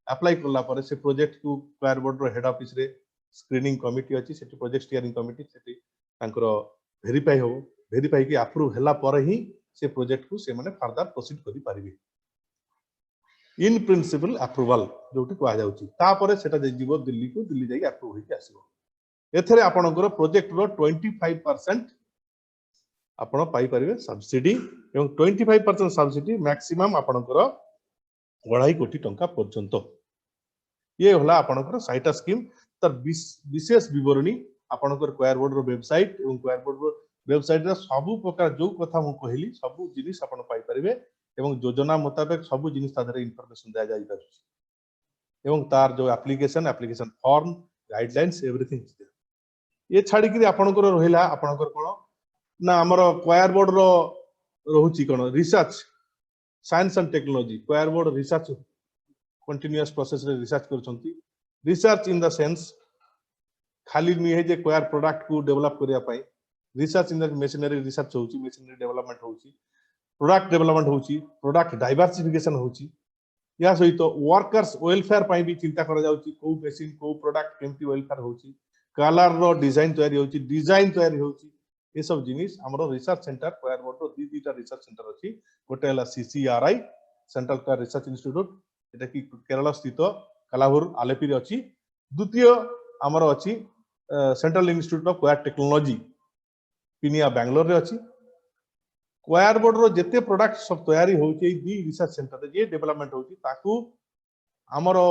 अप्लाई करला परे से प्रोजेक्ट को स्क्वायर बोर्ड रो हेड ऑफिस रे स्क्रीनिंग कमिटी अछि सेठी प्रोजेक्ट स्टीयरिंग कमिटी सेठी तांकर वेरीफाई हो वेरीफाई की अप्रूव हला परे ही से प्रोजेक्ट को से माने फर्दर प्रोसीड करि पारिबे इन प्रिंसिपल अप्रूवल जोटी को आ जाउची ता परे सेटा जीवो दिल्ली को दिल्ली जाई अप्रूव होई के आसीबो एथरे आपनकर प्रोजेक्ट रो 25% आपण पाई परिबे सब्सिडी एवं 25% सब्सिडी मैक्सिमम आपनकर 2.5 कोटी टंका पर्यंत ये होला आपनकर साइटा स्कीम तर विशेष विवरणी आपनकर कोयर बोर्ड रो वेबसाइट एवं कोयर बोर्ड रो वेबसाइट रे सब प्रकार जो कथा मु कहली सब जिनिस आपण पाई परिबे एवं योजना मुताबिक सब जिनिस तादरे इंफॉर्मेशन दिया जाई पारुछि एवं तार जो एप्लिकेशन फॉर्म गाइडलाइंस एवरीथिंग ये छाड़ी कि आपनकर रहिला आपनकर कोन ना हमर क्वायर बोर्ड रो रहुची कोन research science and technology coir board research continuous process रे रिसर्च करछंती रिसर्च इन द सेंस खाली नुहे जे क्वायर प्रोडक्ट को डेवलप करिया पाई research in the machinery research होची मशीनरी डेवलपमेंट होची प्रोडक्ट डेवलपमेंट होची प्रोडक्ट डाइवर्सिफिकेशन होची या सहित वर्कर्स वेलफेयर पाई भी चिंता करा जाउची को मशीन को प्रोडक्ट केमती वेलफेयर होची कलर रो डिजाइन तयारी होची डिजाइन तयारी होची ये सब जिनिस हमरो रिसर्च सेंटर क्वायर बोर्ड रो दीटा रिसर्च सेंटर अछि गोटे हला सीसीआरआई सेंट्रल क्वायर रिसर्च इंस्टीट्यूट एटा की केरल स्थित कलाहुर आलेपी रे अछि द्वितीय हमरो अछि central institute of coir technology Peenya Bangalore रे अछि क्वायर बोर्ड रो जेते प्रोडक्ट सब तयारी होची दी रिसर्च सेंटर जे डेवलपमेंट होची ताकू हमरो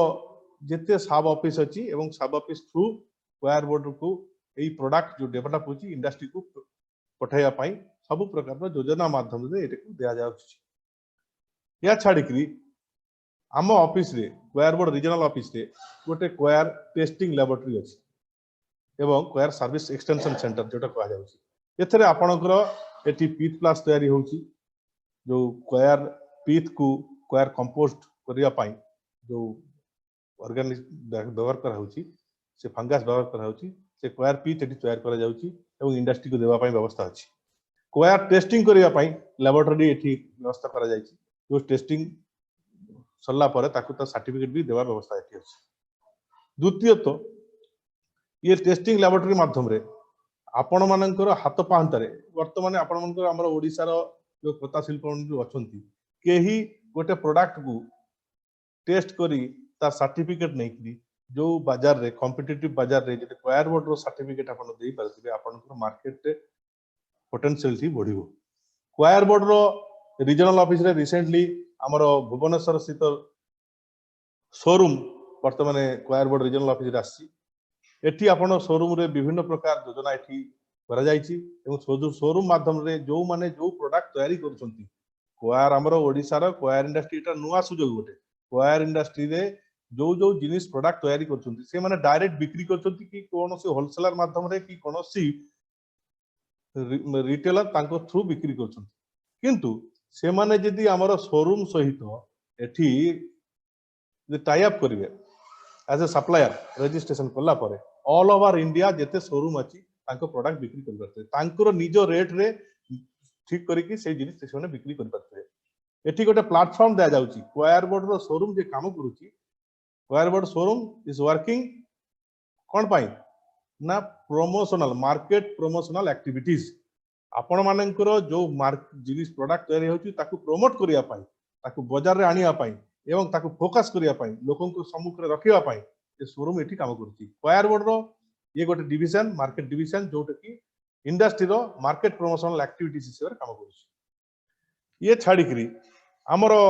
जेते सब ऑफिस अछि एवं सब ऑफिस थ्रू क्वायर बोर्ड को एई प्रोडक्ट जो डेवलप होची इंडस्ट्री को पठाया पाई सब प्रकार रो योजना माध्यम रे एटा दिया जाउची या छाड़िकरी आम ऑफिस रे क्वायर बोर्ड रीजनल ऑफिस रे गोटे क्वायर टेस्टिंग लैबोरेटरी अछि एवं क्वायर सर्विस एक्सटेंशन सेंटर जोटा कहा जाउची एथरे आपनकर एटी पीथ प्लस तयारी होची जो क्वायर पीथ को क्वायर कंपोस्ट करिया पाई जो ऑर्गेनिक व्यवहार करा होची से फंगस व्यवहार करा होची से क्वायर पीथ एटी तयार करा जाउची एवं इंडस्ट्री को देवा पाई व्यवस्था अछि क्वायर टेस्टिंग करिया पाई लैबोरेटरी एटी व्यवस्था करा जायछि जो टेस्टिंग सरला परे ताकू तो सर्टिफिकेट भी देवार व्यवस्था एटी अछि द्वितीय तो ये टेस्टिंग लैबोरेटरी माध्यम रे आपण मानकर हाथ पाहंतारे वर्तमान आपण मानकर हमर ओडिसा रो जो कथा शिल्प अछंती केही गोटे प्रोडक्ट को टेस्ट करी तार सर्टिफिकेट नै करी जो बाजार रे कॉम्पिटिटिव बाजार रे जे क्वायर बोर्ड रो सर्टिफिकेट आपण देई परथिबे आपनकर मार्केट रे पोटेंशियल थी बढ़िबो क्वायर बोर्ड रो रीजनल ऑफिस रे रिसेंटली हमर भुवनेश्वर स्थित शोरूम वर्तमान क्वायर बोर्ड रीजनल ऑफिस रे आसी एठी आपण शोरूम रे विभिन्न प्रकार योजना एठी करा जायछि एवं शोरूम माध्यम रे जो माने जो प्रोडक्ट तयारी करछंती क्वायर हमर ओडिसा रो क्वायर इंडस्ट्री एटा नुवा सुजोग गोटे क्वायर इंडस्ट्री रे जो जो जिनिस प्रोडक्ट तयारी करछंती से माने डायरेक्ट बिक्री करछंती कि कोनोसी होलसेलर माध्यम रे कि कोनोसी रिटेलर तांको थ्रू बिक्री करछंती किंतु से माने जदी हमर शोरूम सहित एठी जे टाई अप करिवे एज ए सप्लायर रजिस्ट्रेशन करला परे ऑल ओवर इंडिया जेते शोरूम अछि तांको प्रोडक्ट बिक्री कर परते तांकर निजो रेट रे ठीक करी कि से जिनिस से बिक्री कर परते एठी गोटे प्लेटफॉर्म दे जाउची क्वायर बोर्ड रो शोरूम जे काम करूची coir board showroom is working कोन पाई ना प्रमोशनल मार्केट प्रमोशनल एक्टिविटीज आपण मानकर जो जिनिस प्रोडक्ट तयारी होची ताकू प्रमोट करिया पाई ताकू बाजार रे आनिया पाई एवं ताकू फोकस करिया पाई लोकन को सम्मुख रे रखिया पाई ए शोरूम एठी काम करूची क्वायर बोर्ड रो ये गोटे डिवीजन मार्केट डिवीजन जोटा कि इंडस्ट्री रो मार्केट प्रमोशनल एक्टिविटीज हिसाब रे काम करूची ये छाड़ी करी हमरो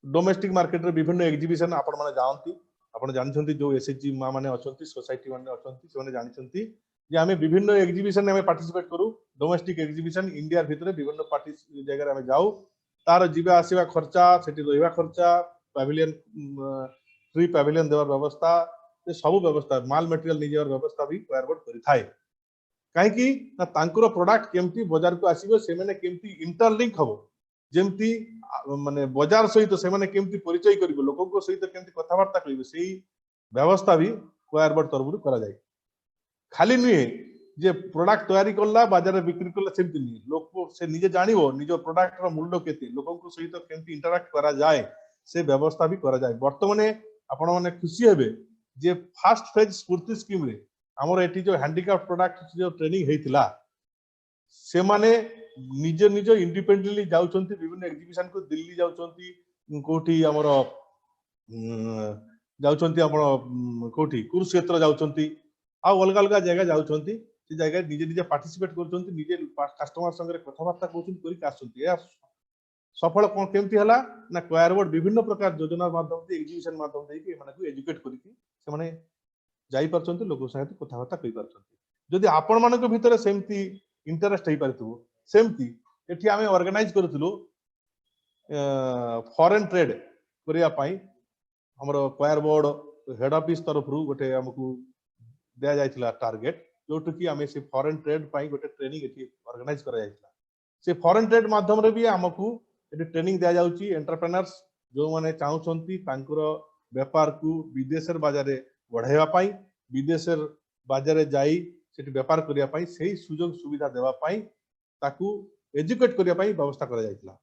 डोमेस्टिक मार्केट रे विभिन्न एग्जीबिशन आपण माने जानती आपण जानछंती जो एसएचजी मा माने अछंती सोसाइटी माने अछंती से माने जानछंती जे हमें विभिन्न एग्जीबिशन में पार्टिसिपेट करू डोमेस्टिक एग्जीबिशन इंडिया भितरे विभिन्न पार्टी जगह में जाऊ तार जीवा आसीबा खर्चा सेठी रहिबा खर्चा पैविलियन फ्री पैविलियन देवर व्यवस्था ये सब व्यवस्था माल मटेरियल निजेर व्यवस्था भी क्वायर बोर्ड करि थाए काहे कि ना तांकुर प्रोडक्ट केमती बाजार को आसीबो से माने केमती इंटरलिंक हबो जेमती माने बाजार सहित से माने केमती परिचय करिवो लोकन को सहित केमती कथा वार्ता करिवो सेही व्यवस्था भी क्वायर बोर्ड तरफ करा जाय खाली नुहे जे प्रोडक्ट तयारी करला बाजार में बिक्री करला सेमती नहीं लोक से निजे जानिबो निजो प्रोडक्ट रो मूल्य केते लोकन को सहित केमती इंटरैक्ट करा जाय से व्यवस्था भी करा जाय वर्तमाने आपण माने खुशी हेबे जे फास्ट फेज स्फूर्ति स्कीम रे हमर एटी जो हैंडीक्राफ्ट प्रोडक्ट जो ट्रेनिंग हेतिला से माने निजे निजे इंडिपेंडेंटली जाउचंती विभिन्न एग्जीबिशन को दिल्ली जाउचंती कोठी हमर जाउचंती आपण कोठी कुरुक्षेत्र जाउचंती आ अलग अलग जगह जाउचंती से जगह निजे निजे पार्टिसिपेट करचंती निजे कस्टमर संगे कथबार्ता करचंती करी कासचंती या सफल कोन केमती हला ना क्वायर बोर्ड विभिन्न प्रकार योजना माध्यम से एग्जीबिशन माध्यम से कि माने को एजुकेट करी कि से माने जाई परचंती लोक संगे कथबार्ता करी परचंती जदी आपण मानक भितरे सेमती इंटरेस्ट हेई परथु सेमती एठी आमे ऑर्गेनाइज करथुलो फॉरेन ट्रेड करिया पाई हमरो क्वायर बोर्ड हेड ऑफिस तरफ रु गोटे हमकु दिया जायतिला टारगेट जोटु कि आमे से फॉरेन ट्रेड पाई गोटे ट्रेनिंग एठी ऑर्गेनाइज करा जायतिला से फॉरेन ट्रेड माध्यम रे भी हमकु एठी ट्रेनिंग दिया जाउची एंटरप्रेन्योर्स जो माने चाहुचंती तांकर व्यापार को विदेशर बाजार रे बढ़ाइबा पाई विदेशर बाजार रे जाई सेठी व्यापार करिया पाई सेही सुजोग सुविधा देबा पाई ताकू एजुकेट करिया पाई व्यवस्था करा जायतिला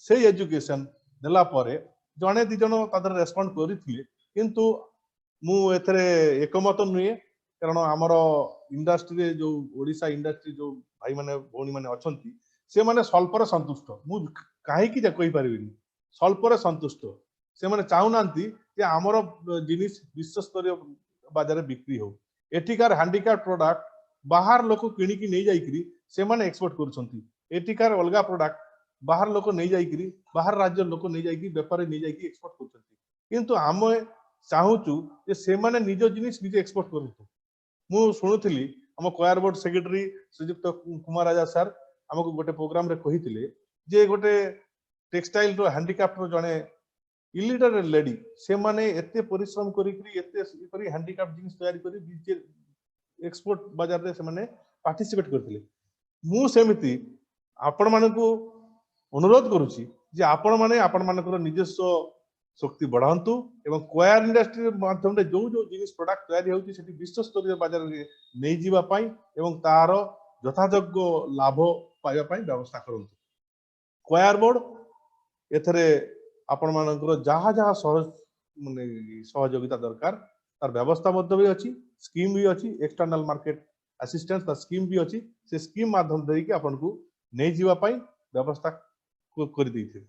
से एजुकेशन देला परे जने दि जन तादर रेस्पोंड करिथिले किंतु मु एथरे एकमत नुए कारण आमर इंडस्ट्री जो ओडिशा इंडस्ट्री जो भाई माने भौणी माने अछंती से माने स्वल्पर संतुष्ट मु काहे कि जे कहि परिबिनी स्वल्पर संतुष्ट से माने चाहुनांती जे आमर जिनिस विश्व स्तरीय बाजार बिक्री हो एठिकार हैंडीक्राफ्ट प्रोडक्ट बाहर लोक किणी की नहीं जाईकरी से माने एक्सपोर्ट करूछंती एठिकार अलगा प्रोडक्ट बाहर लोक नहीं जाईकरी बाहर राज्य लोक नहीं जाईकी व्यापारी नहीं जाईकी एक्सपोर्ट करूछंती किंतु आमे चाहूचु जे से माने निज जिनिस निजे एक्सपोर्ट करतु मु सुनुथिली हम कोयर बोर्ड सेक्रेटरी श्रीयुक्त कुमार राजा सर हमको गोटे प्रोग्राम रे कहिथिले जे गोटे टेक्सटाइल रो हैंडीक्राफ्ट रो जने इलिटरेट लेडी से माने एते परिश्रम करी एते करी हैंडीक्राफ्ट जिनिस तैयारी करी एक्सपोर्ट बाजार रे से माने पार्टिसिपेट करथिले मु सेमिति आपण मानकू अनुरोध करूची जे आपण माने आपण मानकर निजस्व शक्ति बढ़ातु एवं कोयर इंडस्ट्री माध्यम रे जो जो जिनिस प्रोडक्ट तैयारी होउची सेठी विश्व स्तरीय बाजार रे नै जीवा पाई एवं तार यथायोग्य लाभ पाइबा पाई व्यवस्था करंतु कोयर बोर्ड एथरे आपण मानकर जहा जहा माने सहयोगिता दरकार तार व्यवस्था मध्य भी अछि स्कीम भी अछि एक्सटर्नल मार्केट असिस्टेंस ता स्कीम भी अछि से स्कीम माध्यम देई कि आपण को नै जीवा पाई व्यवस्था कर दैथिले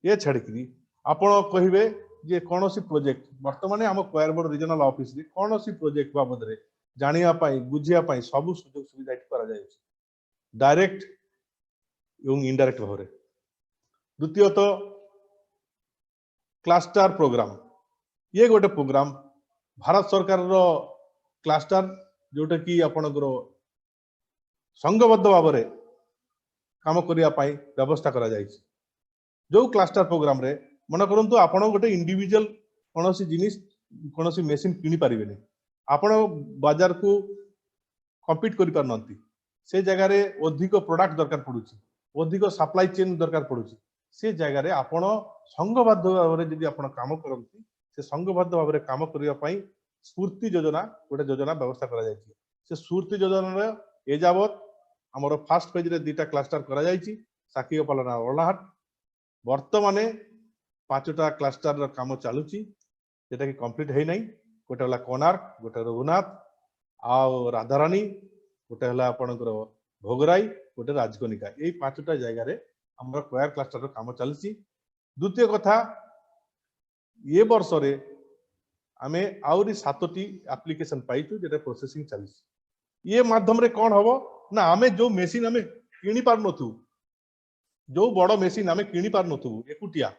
ये छड़करी आपण कहिबे जे कोनोसी प्रोजेक्ट वर्तमान हम कोयर बोर्ड रीजनल ऑफिस रे कोनोसी प्रोजेक्ट बाबद रे जानिया पाई बुझिया पाई सब सुযোগ सुविधा एठी करा जाय छै डायरेक्ट एवं इनडायरेक्ट भाव रे द्वितीयत क्लस्टर प्रोग्राम ये गोटे प्रोग्राम भारत सरकार रो क्लस्टर जोटा कि आपनकर संघबद्ध भाव रे काम करिया पाई व्यवस्था करा जाय छै जो क्लस्टर प्रोग्राम रे मन करंतु आपण गोटे इंडिविजुअल कोनोसी जिनिस कोनोसी मशीन किनी परिबेनी आपण बाजार को कॉम्पीट करि परनंती से जगह रे अधिक प्रोडक्ट दरकार पडुची अधिक सप्लाई चेन दरकार पडुची से जगह रे आपण संघबद्ध भाव रे जदि आपण काम करंती से संघबद्ध भाव रे काम करिया पाई स्फूर्ति योजना गोटे योजना व्यवस्था करा जाय छै से स्फूर्ति योजना रे ए जावत हमर फर्स्ट पेज रे दुटा क्लस्टर करा जाय छी साकीयपालना ओलाहाट वर्तमाने 5टा क्लस्टर रो काम चालुची जेटा कि कंप्लीट है नहीं गोटे हला कोणार्क गोटे रघुनाथ आ राधारानी गोटे हला आपनकर भोगराई गोटे राजकनिका ए 5टा जगह रे हमर कोयर क्लस्टर रो काम चालुची द्वितीय कथा ये वर्ष रे आमे आउरी 7टी एप्लीकेशन पाइछु जेटा प्रोसेसिंग चालुची ये माध्यम रे कोन हबो ना आमे जो मशीन आमे किनी पार नथु जो बड़ मशीन आमे किनी पार नथु एकुटिया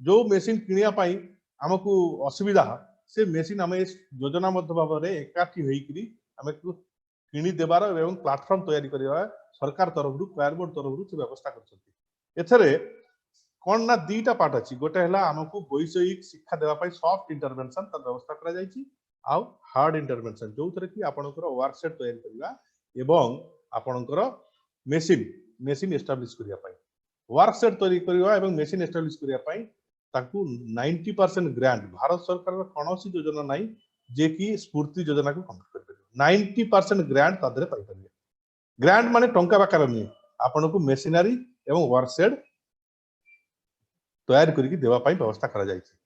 जो मशीन किनिया पाई हमकु असुविधा से मशीन आमे योजना मध्य भाव रे एकाठी होईकरी आमे किनी देबार एवं प्लेटफॉर्म तैयारी करिवा सरकार तरफ रु कोयर बोर्ड तरफ रु व्यवस्था करछथि एथरे कोन ना दीटा पार्ट अछि गोटे हला हमकु वैषयिक शिक्षा देबा पाई सॉफ्ट इंटरवेंशन त व्यवस्था करा जायछि आ हार्ड इंटरवेंशन जो थरे कि आपनकर वर्कसेट तैयारी करिवा एवं आपनकर मशीन एस्टैब्लिश करिया पाई वर्कसेट तैयारी करिवा एवं मशीन एस्टैब्लिश करिया पाई ताकू 90% ग्रांट भारत सरकार रो कोनोसी योजना नाही जे कि स्फूर्ति योजना को कंप्लीट कर परिबे 90% ग्रांट तादरे पाई परिबे ग्रांट माने टंका बाकार नहीं आपन को मशीनरी एवं वर्कसेट तैयार करिक देवा पाई व्यवस्था करा जाय छै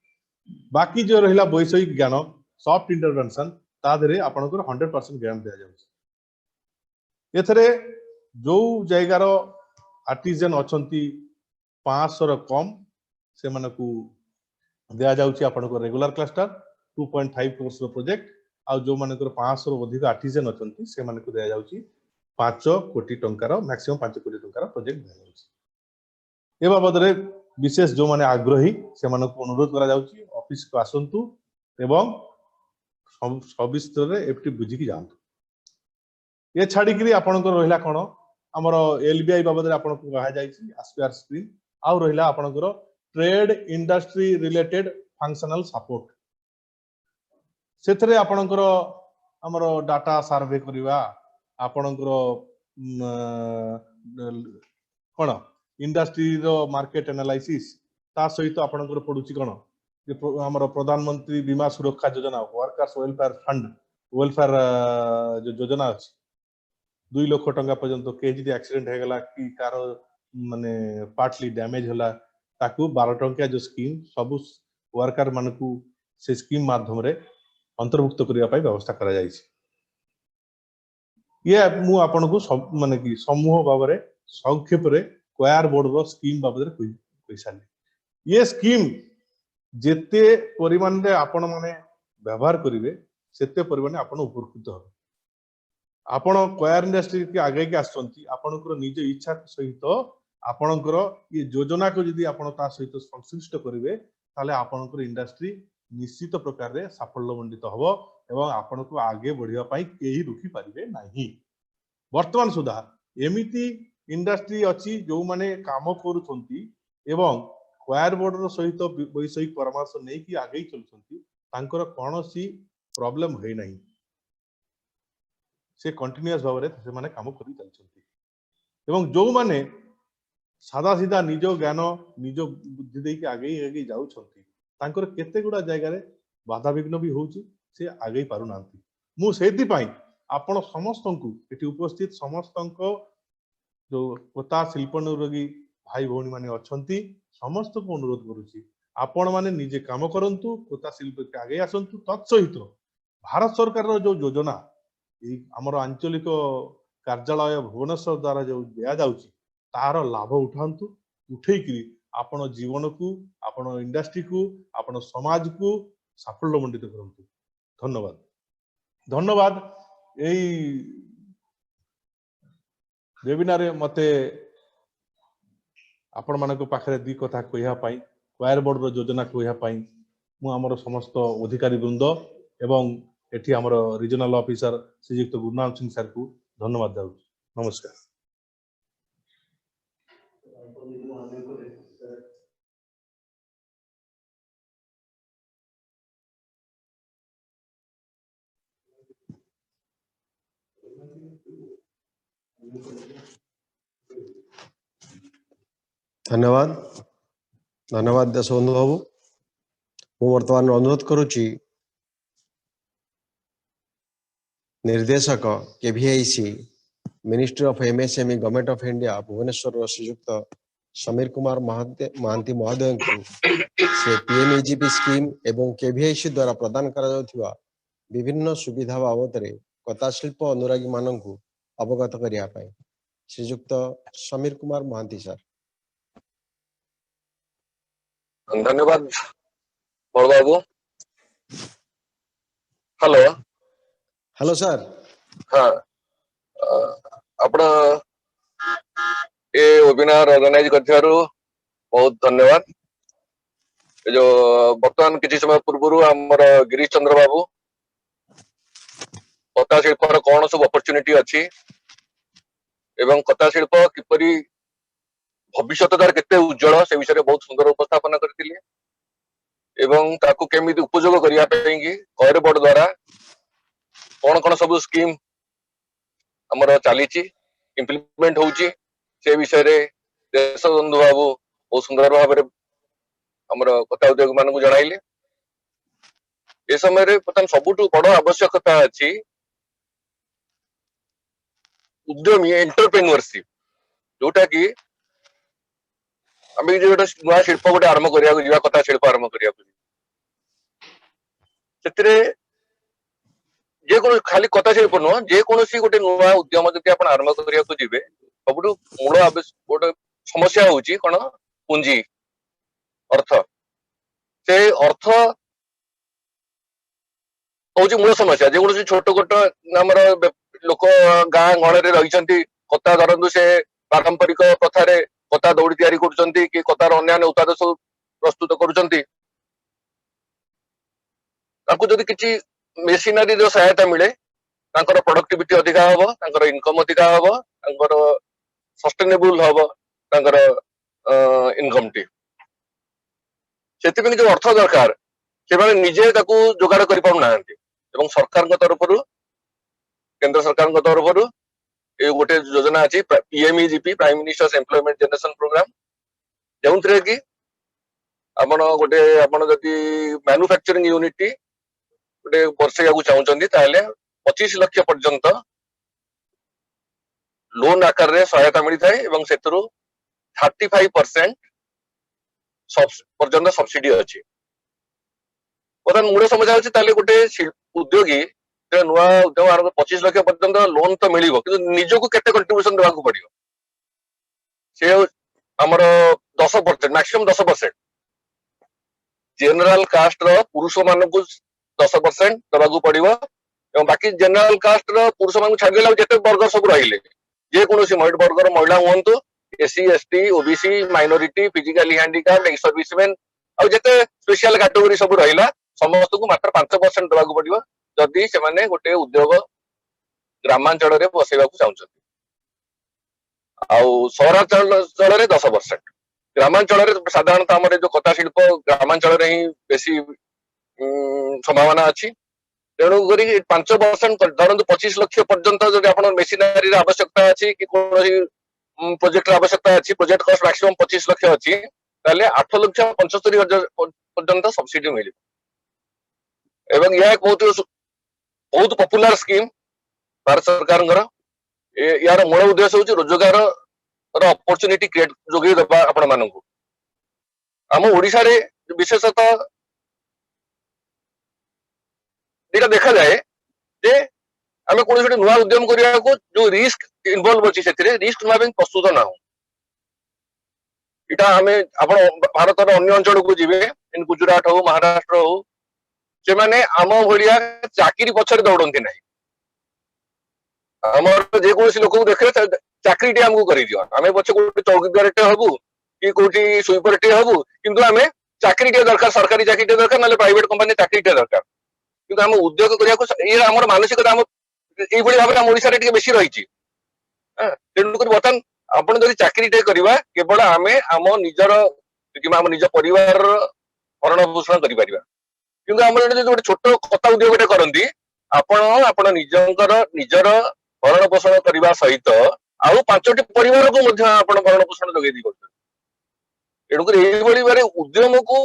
बाकी जो रहिला वैषयिक ज्ञान सॉफ्ट इंटरवेंशन तादरे आपन को 100% ग्रांट दिया जाय छै एथरे जो जायगार आर्टिजन अछंती 500 रो कम से मानकू दिया जाउची आपन को रेगुलर क्लस्टर 2.5 कोर्स रो प्रोजेक्ट आ जो मानकर 500 रो अधिक आर्टिजन अछंती से मानकू दिया जाउची 5 कोटी टंका रो मैक्सिमम 5 कोटी टंका रो प्रोजेक्ट दिया जाउची ए बाबद रे विशेष जो माने आग्रही से मानकू अनुरोध करा जाउची ऑफिस को आसंतु एवं सविस्तर रे एफटी बुझी की जानतु ये छाड़ी करी आपन को रहिला कोन हमर एलबीआई बाबद रे आपन को कहा जायछि एस्पिआर स्क्रीन आ रहिला आपन को trade industry related functional support से आपणकर ଆମର डाटा सर्वे करवा आपणकर कौन इंडस्ट्री रो मार्केट एनालिसिस ता सहित आपणकर पडुची कौन जे हमर प्रधानमंत्री बीमा सुरक्षा योजना वर्कर्स वेलफेयर फंड वेलफेयर जो योजना अछि 2 लाख टंका पर्यंत के जदि एक्सीडेंट हे गला कि कार माने पार्टली डैमेज होला ताकू 12 टंका जो स्कीम सब वर्कर मानकू से स्कीम माध्यम रे अंतर्भुक्त करिया पाई व्यवस्था करा जाय छै ये मु आपन को सब माने कि समूह बाबरे संक्षेप रे क्वायर बोर्ड रो स्कीम बाबरे कहि साली ये स्कीम जेते परिमाण रे आपण माने व्यवहार करिवे सेते परिमाण आपण उपकृत हो आपण क्वायर इंडस्ट्री के आगे के आसचंती आपनकर निज इच्छा सहित आपनकर ये योजना को यदि आपण ता सहित संश्लिष्ट करिवे ताले आपनकर इंडस्ट्री निश्चित प्रकार रे साफल्यमंडित हबो एवं आपण को आगे बढ़िया पाई केही रुकी परिवे नाही वर्तमान सुधा एमिति इंडस्ट्री अछि जो माने काम करूछंती एवं क्वायर बोर्ड रो सहित वैषयिक परामर्श नै कि आगे चलछंती तांकर कोनोसी प्रॉब्लम होई नाही से कंटिन्यूअस भाव रे से माने काम करि चलछंती एवं जो माने सादा सीधा निज ज्ञान निज बुद्धि दे के आगे आगे जाउछंती तांकर केते गुडा जायगा रे बाधा विघ्न भी होउची से आगे पारु नांती मु सेति पई आपण समस्तंकु एटी उपस्थित समस्तंको जो कोता शिल्पनुरोगी भाई भौणी माने अछंती समस्त को अनुरोध करूची आपण माने निजे काम करंतु कोता शिल्प के आगे आसंतु तत्सहित भारत सरकार रो जो योजना आमर आंचलिक कार्यालय भुवनेश्वर द्वारा जो दिया जाउची तार लाभ उठांतु उठेकरी आपण जीवन को आपण इंडस्ट्री को आपण समाज को साफल्यमंडित करंतु धन्यवाद धन्यवाद एई वेबिनार रे मते आपण मानक पाखरे दी कथा कहिया पाई क्वायर बोर्ड रो योजना कहिया पाई मु हमर समस्त अधिकारी वृंद एवं एठी हमर regional officer Shriyukta Gurnam Singh sir को धन्यवाद दाउ नमस्कार
धन्यवाद धन्यवाद देशबंधु बाबू मु वर्तमान अनुरोध करुची निर्देशक KVIC ministry of MSME government of India Bhubaneswar Shriyukta Samir Kumar Mohanty महोदय को से पीएमईजीपी स्कीम एवं केवीआईसी द्वारा प्रदान करा जाउथिबा विभिन्न सुविधा बाबद रे कथा शिल्प अनुरागी माननकु अवगत करिया पाई श्रीयुक्त समीर कुमार महांती सर
धन्यवाद बड़ बाबू हेलो
हेलो सर
हाँ आपण ये वेबिनार ऑर्गेनाइज कर बहुत धन्यवाद जो वर्तमान किसी समय पूर्व आमर गिरीश चंद्र बाबू कथा शिल्प कौन सब अपॉर्चुनिटी अच्छी एवं कथा शिल्प किपरि भविष्य द्वारा केते उज्जवल से विषय बहुत सुंदर उपस्थापन करथिले एवं ताकू केमिति उपयोग करिया पेंगी कयर बोर्ड द्वारा कौन कौन सब स्कीम हमर चलीची इंप्लीमेंट होउची से विषय रे देशबंधु बाबू बहुत सुंदर भाव रे हमर कथा उद्योग मान को जणाइले ए समय रे प्रथम सबुठु बड़ आवश्यकता अछि उद्यमी एंटरप्रेन्योरशिप जोटा कि आमे जे गोटे नया शिल्प गोटे आरंभ करिया कथा शिल्प आरंभ करिया सेतिरे जे कोनो खाली कथा शिल्प न जे कोनोसी गोटे नया उद्यम जति आपण आरंभ करिया को जिवे सबुठु मूल गोटे समस्या होउची कोन पूंजी अर्थ से अर्थ होउची मूल समस्या जे कोनोसी छोट छोट हमर लोक गाँ गणे रही कथा धरतु से पारंपरिक प्रथा कथा दौड़ी तैयारी करुचंती कि कथार अन्य उत्पाद सब प्रस्तुत करुचंती ताकू जदि किछि मेसिनरी रो सहायता मिले तांकर प्रोडक्टिविटी अधिका हबो तांकर इनकम अधिका हबो तांकर सस्टेनेबल हबो तांकर इनकम टी सेति जो अर्थ दरकार से माने निजे ताकू जोगाड़ करि पाउ नाहंती एवं सरकार तरफ केंद्र सरकार तरफ ये गोटे योजना अच्छी PMEGP prime minister's employment generation programme जो कि आपण जदि मैन्युफैक्चरिंग यूनिट गोटे बसैया चाहूँगी 25 लाख पर्यंत लोन आकार रे सहायता मिलता है एवं से 35% पर्यंत सब्सिडी अच्छी बर्तमान मूल समस्या अच्छे गोटे उद्योगी नुआ उद्योग 25 लाख पर्यंत लोन तो मिल कि निजक केते कंट्रीब्यूशन देवाक पड़ो से आमर 10% मैक्सिमम 10% जनरल कास्ट रो पुरुष मानक 10% देवाक पड़ो एवं बाकी जनरल कास्ट रो पुरुष मान छाड़देला जिते वर्ग सब रहिले जे कोनोसी वर्गर महिला हुंतु SC ST OBC minority physically handicapped ex serviceman आ जिते स्पेशल कैटेगरी सब रहिला समस्त को मात्र 5% देवाक पड़ो जदि से माने गोटे उद्योग ग्रामांचल रे बसैबा चाहूँगी आउ सहरांचल रे 10% ग्रामांचल रे साधारणतः आम जो कथा शिल्प ग्रामांचल रे ही बेसी संभावना अच्छी तेणु करी 5% धरतु 25 लाख पर्यंत जो आप मेसिनारी आवश्यकता अच्छी कि कौन प्रोजेक्ट आवश्यकता अच्छी प्रोजेक्ट कॉस्ट मैक्सिमम 25 लाख अच्छी 8,75,000 पर्यंत सब्सिडी मिले एवं यह एक बहुत पॉपुलर स्कीम भारत सरकार यार मूल उद्देश्य हूँ रोजगार अपॉर्चुनिटी क्रिएट जोगे देवा आपण मानक आम ओडिशा रे विशेषतः ये देखा जाए जे आम कौन नुआ उद्यम करने को जो रिस्क इनवॉल्व अच्छी से रिस्क ना प्रस्तुत ना हो इटा आम भारत अन्य अंचल को जी इन गुजरात हो महाराष्ट्र हो से माने आम भाया चाकरी पछरे दौड़ती ना आम जेकोसी लोक देखे चाकरी आमको कर दियो आम पचे गोटे चौकीदार हबू कि कौटी स्वीपर टे हबू किंतु आम चाकरी दरकार सरकारी चाकरी दरकार ना प्राइवेट कंपनी चाकरी दरकार किंतु आम उद्योग करने आम मानसिकता आम ये भाव में ओडिशा रे बेसी रही तेणुक बर्तमान आपड़ जब चाकरी करवा केवल आम आम निजर कि आम निज परिवार भरण पोषण कर किंतु आम गोटे छोट कथा उद्योग करती आपण निजर भरण पोषण करने सहित आउ 5टी परिवार को भरण पोषण जोगे तेणुक उद्यम को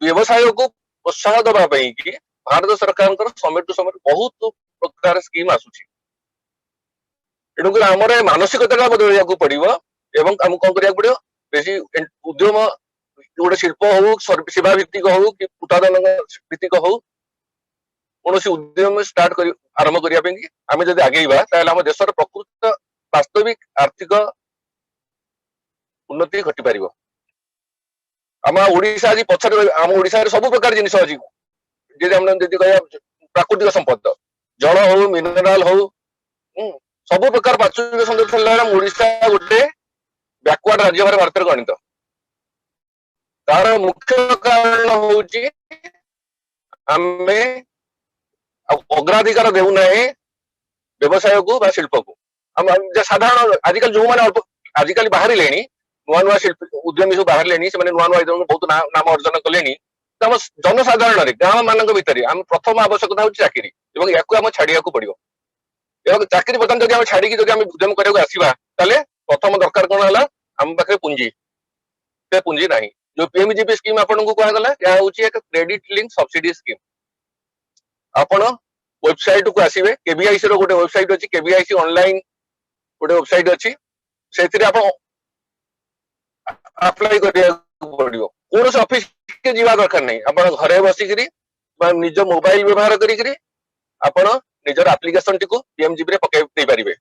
व्यवसाय को प्रोत्साहन देवाई कि भारत सरकार समय टू समय बहुत प्रकार स्कीम आसूची तेणुक आम मानसिकता बदल पड़ो एवं आम कौन करा पड़ो बेसी उद्यम गोटे शिल्प हो सेवा भित्तिक हो कि उत्पादन भित्तिक हो कौन उद्यम स्टार्ट कर आरंभ करने आम जब आगेवा आम देशर प्रकृत वास्तविक आर्थिक उन्नति घटी पार आम ओडिशा आज पछरे आम ओडिशा सब प्रकार जिन अच्छी कह प्राकृतिक संपद जल हो मिनराल हो सब प्रकार प्राकृतिक संपद ओडिशा गोटे बैकवर्ड राज्य भाव भारत गणित तार मुख्य कारण हूँ आम अग्राधिकार देना व्यवसाय को शिल्प को साधारण आजिकल जो मैंने आजिकल बाहर नुआ नुआ शिल्प उद्यमी सब बाहर नुआ नुआ बहुत नाम अर्जन कले जनसाधारण गाँव मान भितर आम प्रथम आवश्यकता हूँ चाकरी या छाड़िया पड़ो चाकरी बर्तमान जब आम छाड़ी जब उद्यम करने आसवा प्रथम दरकार कौन है आम पाखे पुंजी से पुंजी ना जो पीएमजीपी स्कीम आपको कहगला यह हूँ एक क्रेडिट लिंक सब्सिडी स्कीम आपण वेबसाइट को आसवे केवीआईसी रो गोटे वेबसाइट अच्छी केवीआईसी ऑनलाइन गोटे वेबसाइट अच्छी से अप्लाई पड़ो कौन ऑफिस के जीवा दरकार नहीं आप घरे बसिक निज मोबाइल व्यवहार करी आपण निजर एप्लिकेशन टी को पीएमजीपी रे पकई पारे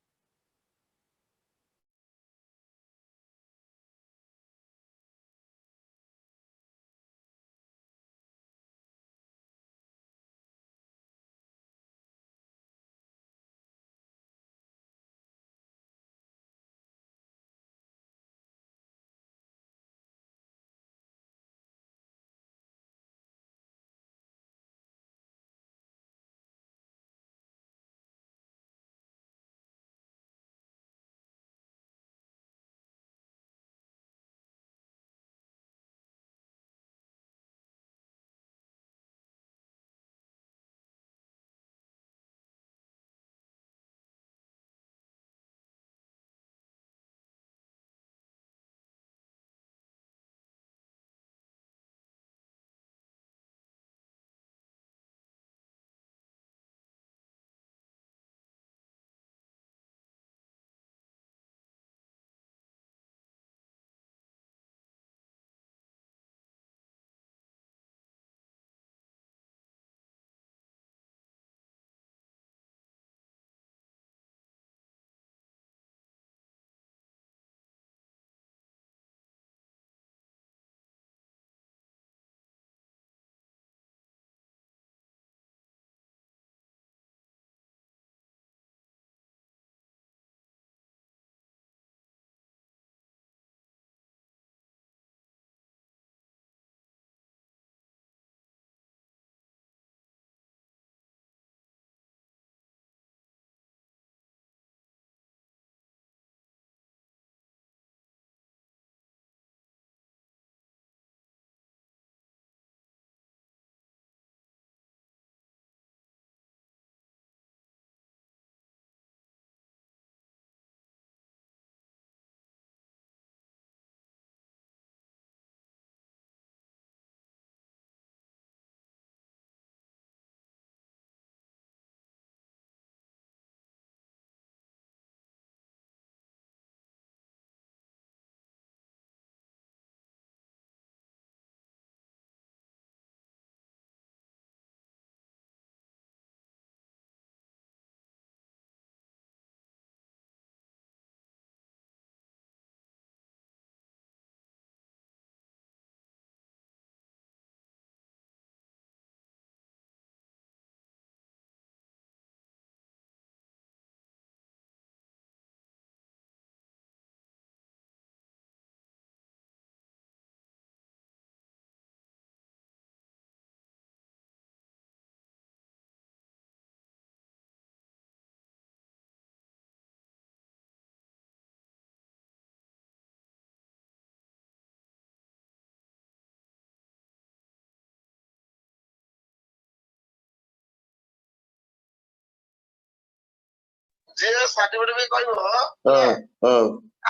ଯିଏ ସାର୍ଟିଫିକେଟ ବି କହିବ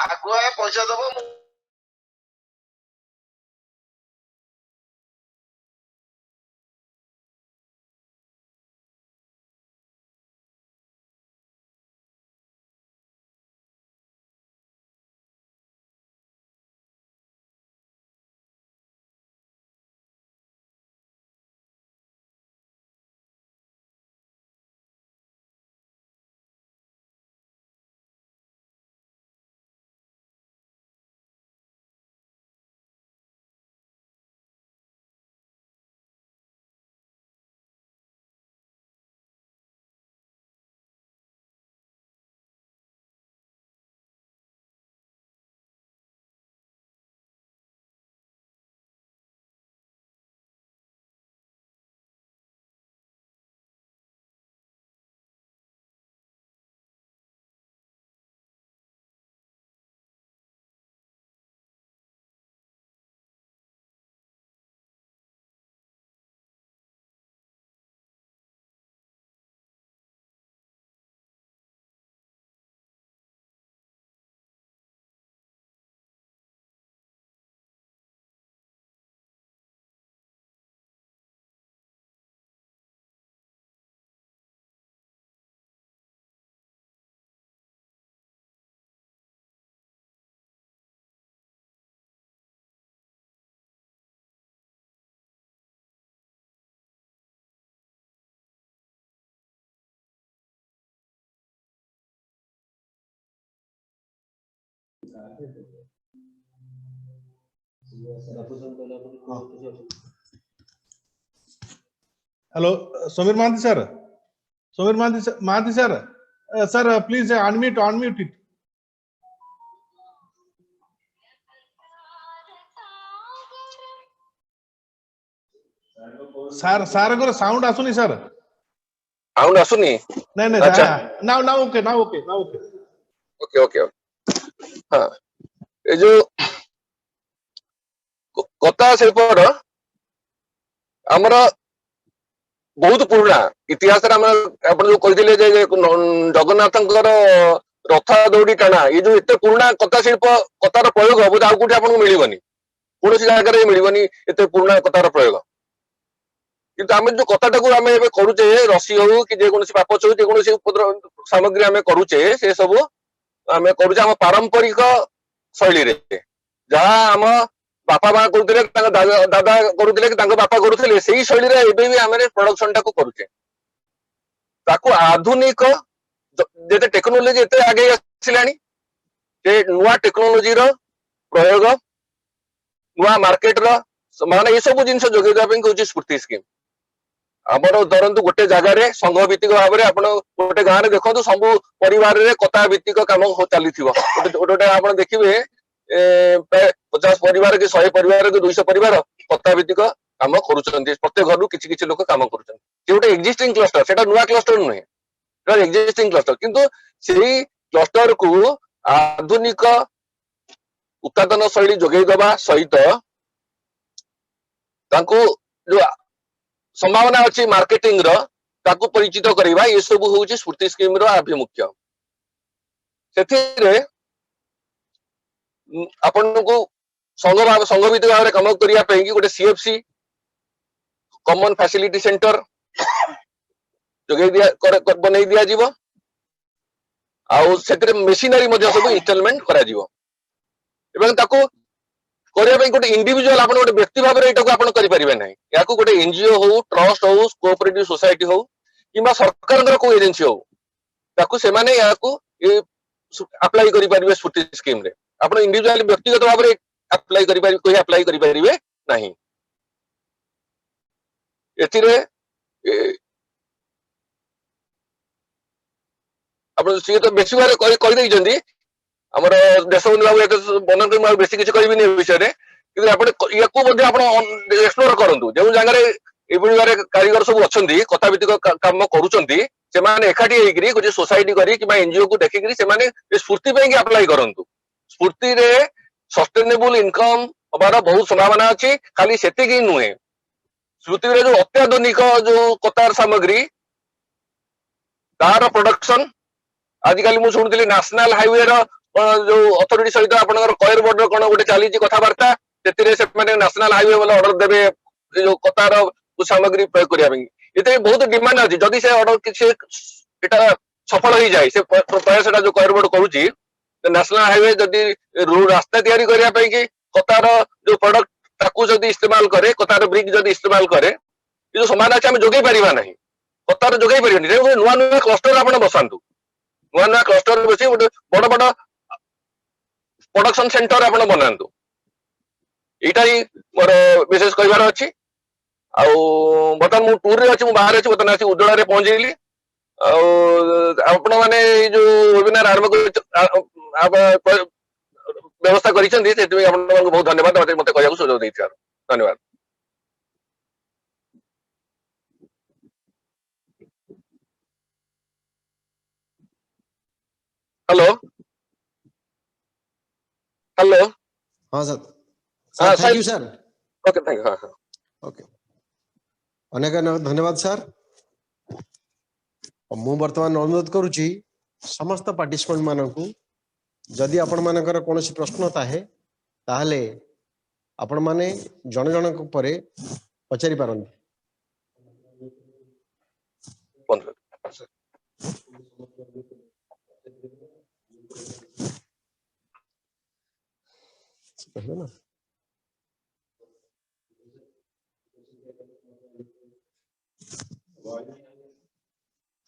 ଆଗୁଆ ପଇସା ଦବ ମୁଁ
hello Samir Mohanty sir, Samir Mohanty sir, sir please unmute it. Sir sir sound आसुनी सर।
साउंड आसुनी?
नहीं नहीं
अच्छा
नाउ ओके
ओके ओके हाँ ये जो कथा शिल्पर आमर बहुत पुराना इतिहास जो कहते जगन्नाथ रथ दौड़ी टाणा ये जो एत पुराना कथा शिल्प कथार प्रयोग बोध आउ कौटी आपको मिलबनी कौन जगह मिलबनी एत पुराना कथार प्रयोग किंतु आम जो कथाटा को आम करुचे रसी हो कि जेकोसी पापच हो जेकोसी सामग्री आम करुचे से सब आम करुचे आम पारंपरिक शैली रे जहाँ आम बापा माँ करुले दादा करुले बापा करुले से शैली रे आम प्रोडक्शन टाक करुचे ताकू आधुनिक जेते टेक्नोलोजी एते आगे आसिलानी जे नुआ टेक्नोलोजी रो प्रयोग नुआ मार्केट रो माने ये सब जिनस जोगे कहूँ स्फूर्ति स्कीम आमर धरतु गोटे जगार संघ भित्तिक भाव में आप गोटे गाँव में देखो सब परिवार में कथा भित्तिक कम चली गोटे आप देखिए प्राय 50 परिवार कि 100 परिवार कि 200 परिवार कथा भित्तिक कम कर प्रत्येक घर किसी लोक कम कर गोटे एक्जिस्टिंग क्लस्टर से नुआ क्लस्टर नुहे एक्जिस्टिंग क्लस्टर किंतु से क्लस्टर को आधुनिक उत्पादन शैली जोगे दबा सहित जो संभावना अच्छी मार्केटिंग ताकू परिचित करवा ये सब हूँ स्फूर्ति स्कीम आभिमुख्य से आपण को संघ भित्तिक भाव में कम करने गोटे सीएफसी कॉमन फैसिलिटी सेंटर जोगे बन दि मेसिनरी सब इंस्टॉलमेंट करा गोटे इंडिविजुअल आप गोटे व्यक्ति भाव में करें ना या गोटे एनजीओ हो ट्रस्ट हो कोऑपरेटिव सोसाइटी हो कि सरकार को एजेंसी हो से अप्लाई करें स्फूर्ति स्कीम रे आप इंडिविजुअल व्यक्तिगत भाव में अप्लाई करें नहीं सी तो बेसी भाव कहीदे आमर देशबंधु बाबू बनन बेसी किसी कहबी विषय एक्सप्लोर करूँ जो जगह ये कारीगर सब अच्छा कथा भित्तिक कम करुँचे कुछ सोसाइटी करी एनजीओ को देखिक स्फूर्ति अप्लाई करूँ स्फूर्ति रे सस्टेनेबल इनकम हबार बहुत संभावना अच्छी खाली से नुहे स्फूर्ति रे जो अत्याधुनिक जो कतार सामग्री तार प्रोडक्शन आजिकल मु शुणुଥିଲି नेशनल हाईवे रो जो अथॉरिटी सहित आपनकर कयर बोर्ड कोन गोटे चली कथबार्ता तेतिरे से माने नेशनल हाईवे वाला ऑर्डर देबे जो कतार सामग्री प्रयोग करिया एते बहुत डिमांड अछि जदि से ऑर्डर किछि एटा सफल हो जाए से प्रयासटा जो कयर बोर्ड करूची नेशनल हाईवे जदि रास्ता तैयारी करिया पई कि कतार जो प्रोडक्ट ताकू जदि इस्तेमाल करे कतार ब्रिक जदि इस्तेमाल करे ये जो समान अछि हम जोगै परिबा नहीं कतार जोगै परिबा नहीं नुआ नुआ क्लस्टर आपण बसांतु नुआ नुआ क्लस्टर बसी बड़ बड़ प्रोडक्शन सेंटर आपण बनांतु एटा ही मोर विशेष कहबार अछि आउ बर्तमान मु टूर रे अछि मु बाहर अछि बर्तमान आसी उज्जवला रे पहुंच गेली आपण माने जो वेबिनार आरंभ व्यवस्था करिसेंती सेति आपण को बहुत धन्यवाद मते कहया सुझाव दैथियार धन्यवाद। हेलो हेलो
हाँ सर
हाँ,
sir thank you sir
okay thank you हाँ हाँ
ओके अनेक अनेक धन्यवाद सर मु वर्तमान अनुरोध करुची समस्त पार्टिसिपेंट मानकू जदि आपण मानकर कोनोसी प्रश्न ताहे ताहले आपण माने जन जन परे पचारि पारंती
बंद
कहले ना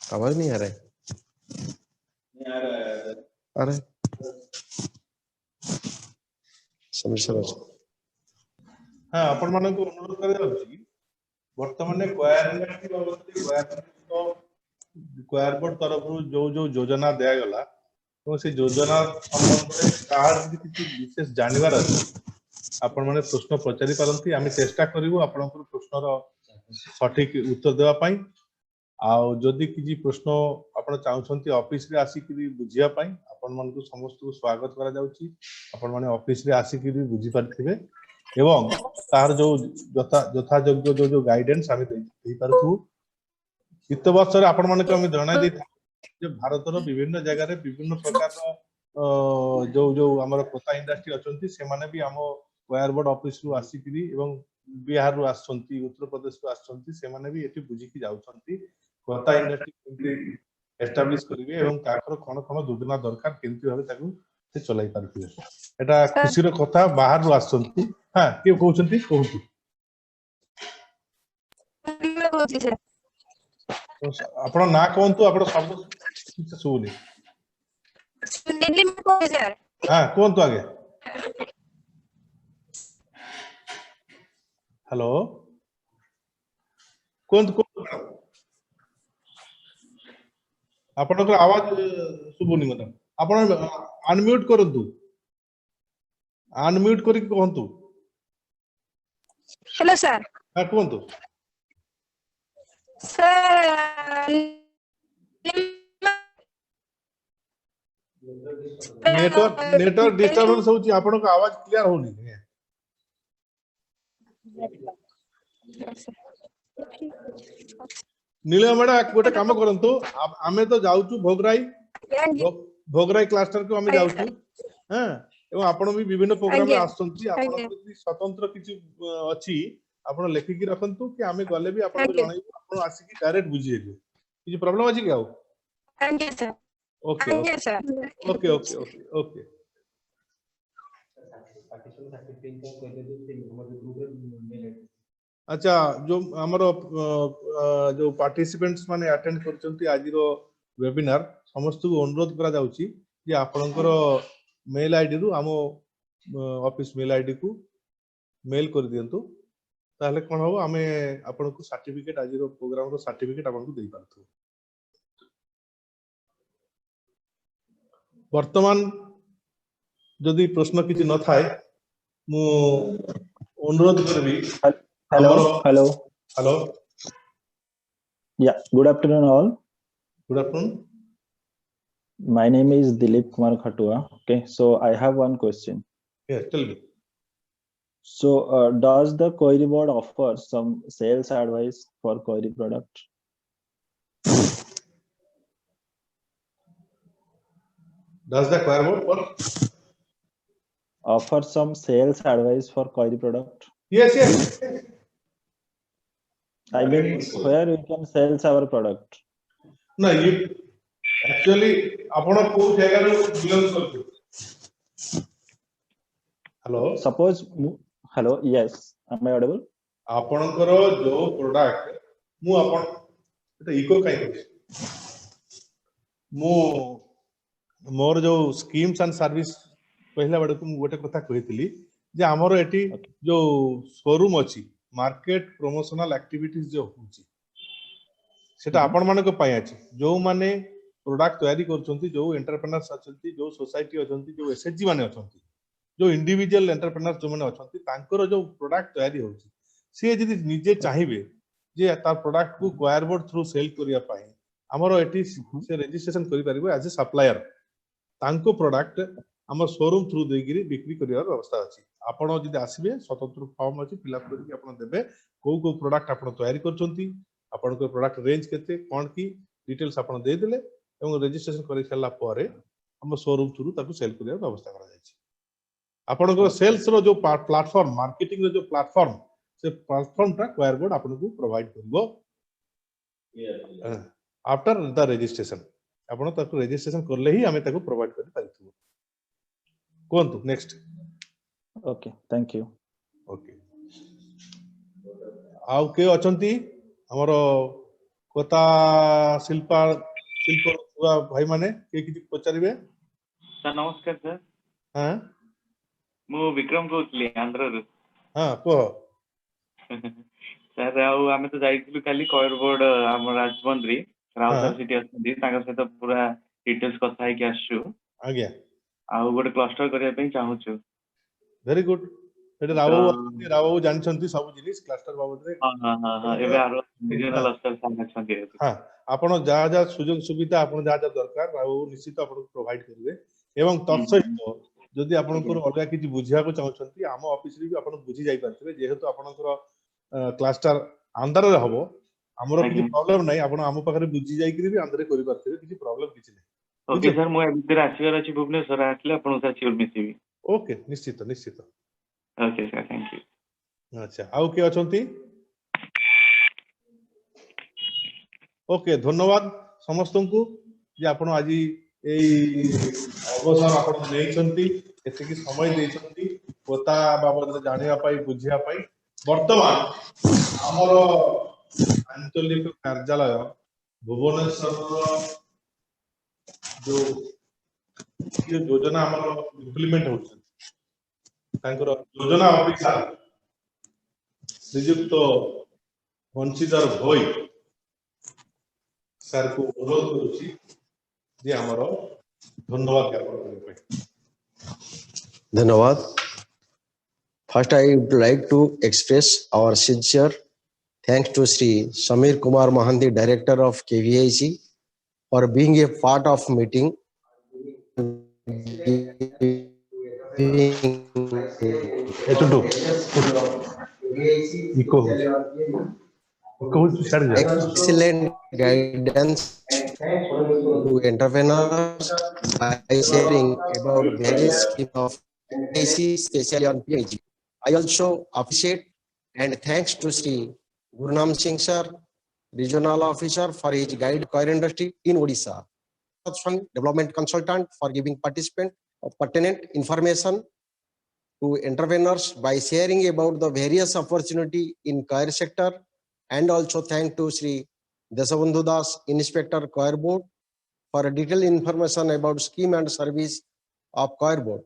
आवाज नहीं आ रहा है अरे समस्या है
हाँ आपण मानक अनुरोध कर वर्तमान क्वायर बोर्ड तरफ जो जो योजना दिया गला तो से योजना संबंध में काहर किसी विशेष जानवर अछि आपण माने प्रश्न पचारि पारंती आमे चेष्टा करिवो आपनकर प्रश्नर सठिक उत्तर देवा पई आउ जदि किछि प्रश्न आपण चाहउछंती ऑफिस रे आसी कि बुझिया पई आपण मन को समस्त को स्वागत करा जाउची आपण माने ऑफिस रे आसी कि बुझि पारथिबे एवं तार जो यथा योग्य जो जो गाइडेंस आमे देई पारथु इत वर्ष रे आपण मन को हम जणाई दै जे भारतर विभिन्न जगह रे विभिन्न प्रकार जो जो हमर कोता इंडस्ट्री अछंती से माने भी हम वायर बोर्ड ऑफिस रु आसी कि एवं बिहार रु आछंती उत्तर प्रदेश रु आछंती से माने भी एठी बुझि कि जाउछंती कोता इंडस्ट्री एस्टैब्लिश करिवे एवं ताकर कोन कोन योजना दरकार केंति भाबे ताकू से चलाई पारथिबे एटा खुशी रो कथा बाहर रु आछंती हां के कहउछंती कहउतु आपण ना कहंतु आपण सब किछ सुनी
सुनील में कोई सर
हां कहंतु आगे हेलो कहंतु आपनकर आवाज सुबुनी मत आपण अनम्यूट करंतु अनम्यूट करी कहंतु
हेलो सर
हां कहंतु
सर
नेटवर्क डिस्टर्बेंस होची आपनकर आवाज क्लियर होनी नीलम मैडम गोटे काम करंतु आमे तो जाउचु भोगराई क्लस्टर को आमे जाउचु हां एवं आपण भी विभिन्न प्रोग्राम में आछंती आपण यदि स्वतंत्र किछि अछि आपण लेखि कि रखंतु कि आमे गले भी आपण को जणाइबो आपण आसी कि डायरेक्ट बुझिएबे किछि प्रॉब्लम अछि कि आउ
thank you sir
okay
thank you sir
okay okay okay okay अच्छा जो हमरो जो पार्टिसिपेंट्स माने अटेंड करचंती आज रो वेबिनार समस्त को अनुरोध करा जाउची जे आपनकर मेल आईडी रु हम ऑफिस मेल आईडी को मेल कर दियंतु ताले कोन हो हमें आपन को सर्टिफिकेट आज रो प्रोग्राम रो सर्टिफिकेट आपन को देई पारथु वर्तमान जदि प्रश्न किछि न थाए मु अनुरोध करबी
Hello.
Hello
Yeah, good afternoon all.
Good afternoon
My name is Dilip Kumar Khatua. Okay, so I have one question.
Yes tell me
So, does the Query Board offer some sales advice for Query product?
Does the choir board for?
offer some sales advice for query product?
Yes, yes.
I mean, where we can sell our product.
No, you actually ଆପଣ କୋଉ ଜାଗାରୁ belong କରୁଛନ୍ତି? Hello.
Suppose, hello, yes, am I audible?
ଆପଣଙ୍କର ଯୋଉ product ମୁଁ ଆପଣ ଏଟା eco କାଇଁ କରୁଛି ମୁଁ ମୋର ଯୋଉ ସ୍କିମ୍ସ ଆଣ୍ଡ ସର୍ଭିସ କହିଲା ବେଳକୁ ମୁଁ ଗୋଟେ କଥା କହିଥିଲି ଯେ ଆମର ଏଠି ଯୋଉ ଶୋରୁମ ଅଛି ମାର୍କେଟ ପ୍ରମୋଶନାଲ ଆକ୍ଟିଭିଟିଜ ଯୋଉ ହଉଛି ସେଟା ଆପଣ ମାନଙ୍କ ପାଇଁ ଅଛି ଯୋଉମାନେ ପ୍ରୋଡକ୍ଟ ତৈयारी କରୁଛନ୍ତି ଯୋଉ ଏଣ୍ଟରପ୍ରେନର୍ସ ଅଛନ୍ତି ଯୋଉ સોસાયટી ଅଛନ୍ତି ଯୋଉ ଏସଏଚଜି ମାନେ ଅଛନ୍ତି ଯୋଉ ଇଣ୍ଡିଭିଜୁଆଲ ଏଣ୍ଟରପ୍ରେନର୍ସ ଯୋଉମାନେ ଅଛନ୍ତି ତାଙ୍କର ଯୋଉ ପ୍ରୋଡକ୍ଟ ତৈयारी ହଉଛି ସିଏ ଯଦି ନିଜେ ଚାହିଁବେ ଯେ ତାର ପ୍ରୋଡକ୍ଟ କୁ କ୍ୱାର ବୋର୍ଡ ଥ୍ରୁ ସେଲ୍ କରିବା ପାଇଁ ଆମର ଏଠି ସେ ରେଜିଷ୍ଟ୍ରେସନ କରିପାରିବ ଆଜ ଏ ସପ୍ଲାୟର ତାଙ୍କ ପ୍ରୋଡକ୍ଟ ଆମ ଶୋରୁମ ଥ୍ରୁ ଦେଇକିରି ବିକ୍ରି କରିବାର ବ୍ୟବସ୍ଥା ଅଛି ଆପଣ ଯଦି ଆସିବେ ସ୍ୱତନ୍ତ୍ର ଫର୍ମ ଅଛି ଫିଲ୍ଅପ୍ କରିକି ଆପଣ ଦେବେ କୋଉ କୋଉ ପ୍ରୋଡକ୍ଟ ଆପଣ ତৈयारी କରୁଛନ୍ତି ଆପଣଙ୍କ ପ୍ରୋଡକ୍ଟ ରେଞ୍ଜ କେତେ କ'ଣ କି ଡିଟେଲ୍ସ ଆପଣ ଦେଇଦେଲେ ଏବଂ ରେଜିଷ୍ଟ୍ରେସନ କରି ସାରିଲା ପରେ ଆମ ଶୋରୁମ ଥ୍ରୁ ତାକୁ ସେଲ୍ କରିବାର ବ୍ୟବସ୍ଥା କରାଯାଇଛି ଆପଣଙ୍କର ସେଲ୍ସ ର ଯୋଉ ପ୍ଲାଟଫର୍ମ ମାର୍କେଟିଂ ର ଯୋଉ ପ୍ଲାଟଫର୍ମ ସେ ପ୍ଲାଟଫର୍ମଟା କ୍ୱାର ବୋର୍ଡ ଆପଣଙ୍କୁ ପ୍ରୋଭାଇଡ କରିବ आफ्टर द रेजिस्ट्रेशन आपण ताको रेजिस्ट्रेशन करले ही हमें ताको प्रोवाइड कर पाइथु कोंतु next
Okay, thank you.
Okay आउ के अछंती हमरो कोता शिल्प हुआ भाई माने के किछि पचारिबे
सर नमस्कार सर
हां
मु विक्रम कहउतली आंध्र रु
हां को
सर आउ आमे तो जाइथिलु खाली कयर बोर्ड हम राजबंद्री राव सर सिटी असथि तांका सहित पूरा डिटेल्स कथा है कि आसु
आज्ञा
आउ गोटे क्लस्टर करिया पे चाहूछु
वेरी गुड एटा राव जानछंती सब जिनिस क्लस्टर बाबत रे
हां एबे आरो रीजनल अस्तर सामने छंती रे
हां आपण जा जा सुजोग सुविधा आपण जा जा दरकार राव निश्चित आपण प्रोवाइड करिवे एवं तत्सहित जदि आपनकर अलगा किछि बुझिया को चाहछंती हम ऑफिस रे भी आपण बुझी जाई पारथिबे जेहेतु आपनकर क्लस्टर आंध्र रे हबो हमरो किछि प्रॉब्लम नै आपण हम पाखरे बुझी जाई करी भी आंध्र रे करि पारथिबे किछि प्रॉब्लम किछि नै
ओके सर मु एबितिर आसीवर अछि भुवनेश्वर आसले आपण सर सियोर मिसिबी
ओके निश्चित निश्चित
ओके सर थैंक यू
अच्छा आउ के अछंती ओके धन्यवाद समस्तंकु जे आपण आजि एई अवसर आपण देइछंती एतिकी समय देइछंती कोता बाबत जानिया पाई बुझिया पाई वर्तमान हमर आंचलिक कार्यालय भुवनेश्वर जो ये योजना हमर इम्प्लीमेंट होछ तांकर योजना ऑफिसर श्रीयुक्त बंशीधर भोई सर को अनुरोध करुछि जे हमर धन्यवाद ज्ञापन करबे
धन्यवाद. First, I would like to express our sincere thanks to Sri Samir Kumar Mahanti, Director of KVIC, for being a part of meeting. Excellent guidance to entrepreneurs by sharing about various schemes of PIC, especially on PIG. I also appreciate and thanks to Sri Gurnam Singh sir, Regional Officer, for his guide coir industry in Odisha. Development consultant for giving participant of pertinent information to entrepreneurs by sharing about the various opportunity in coir sector, and also thank to Sri Desabandhu Das, Inspector Coir Board, for detailed information about scheme and service of Coir Board.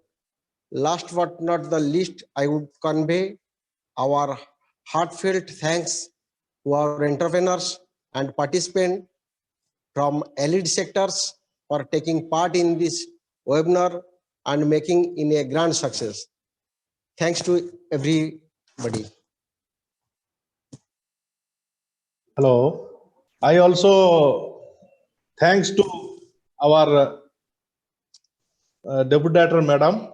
Last but not the least, I would convey our heartfelt thanks to our entrepreneurs and participants from allied sectors for taking part in this webinar and making it a grand success. Thanks to everybody.
Hello. I also thanks to our Deputy Director Madam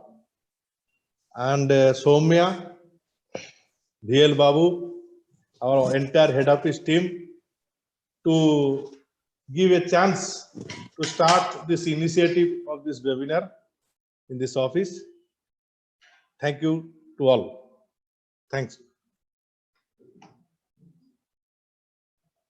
and Soumya, DL Babu, our entire head office team, to give a chance to start this initiative of this webinar in this office. Thank you to all. Thanks.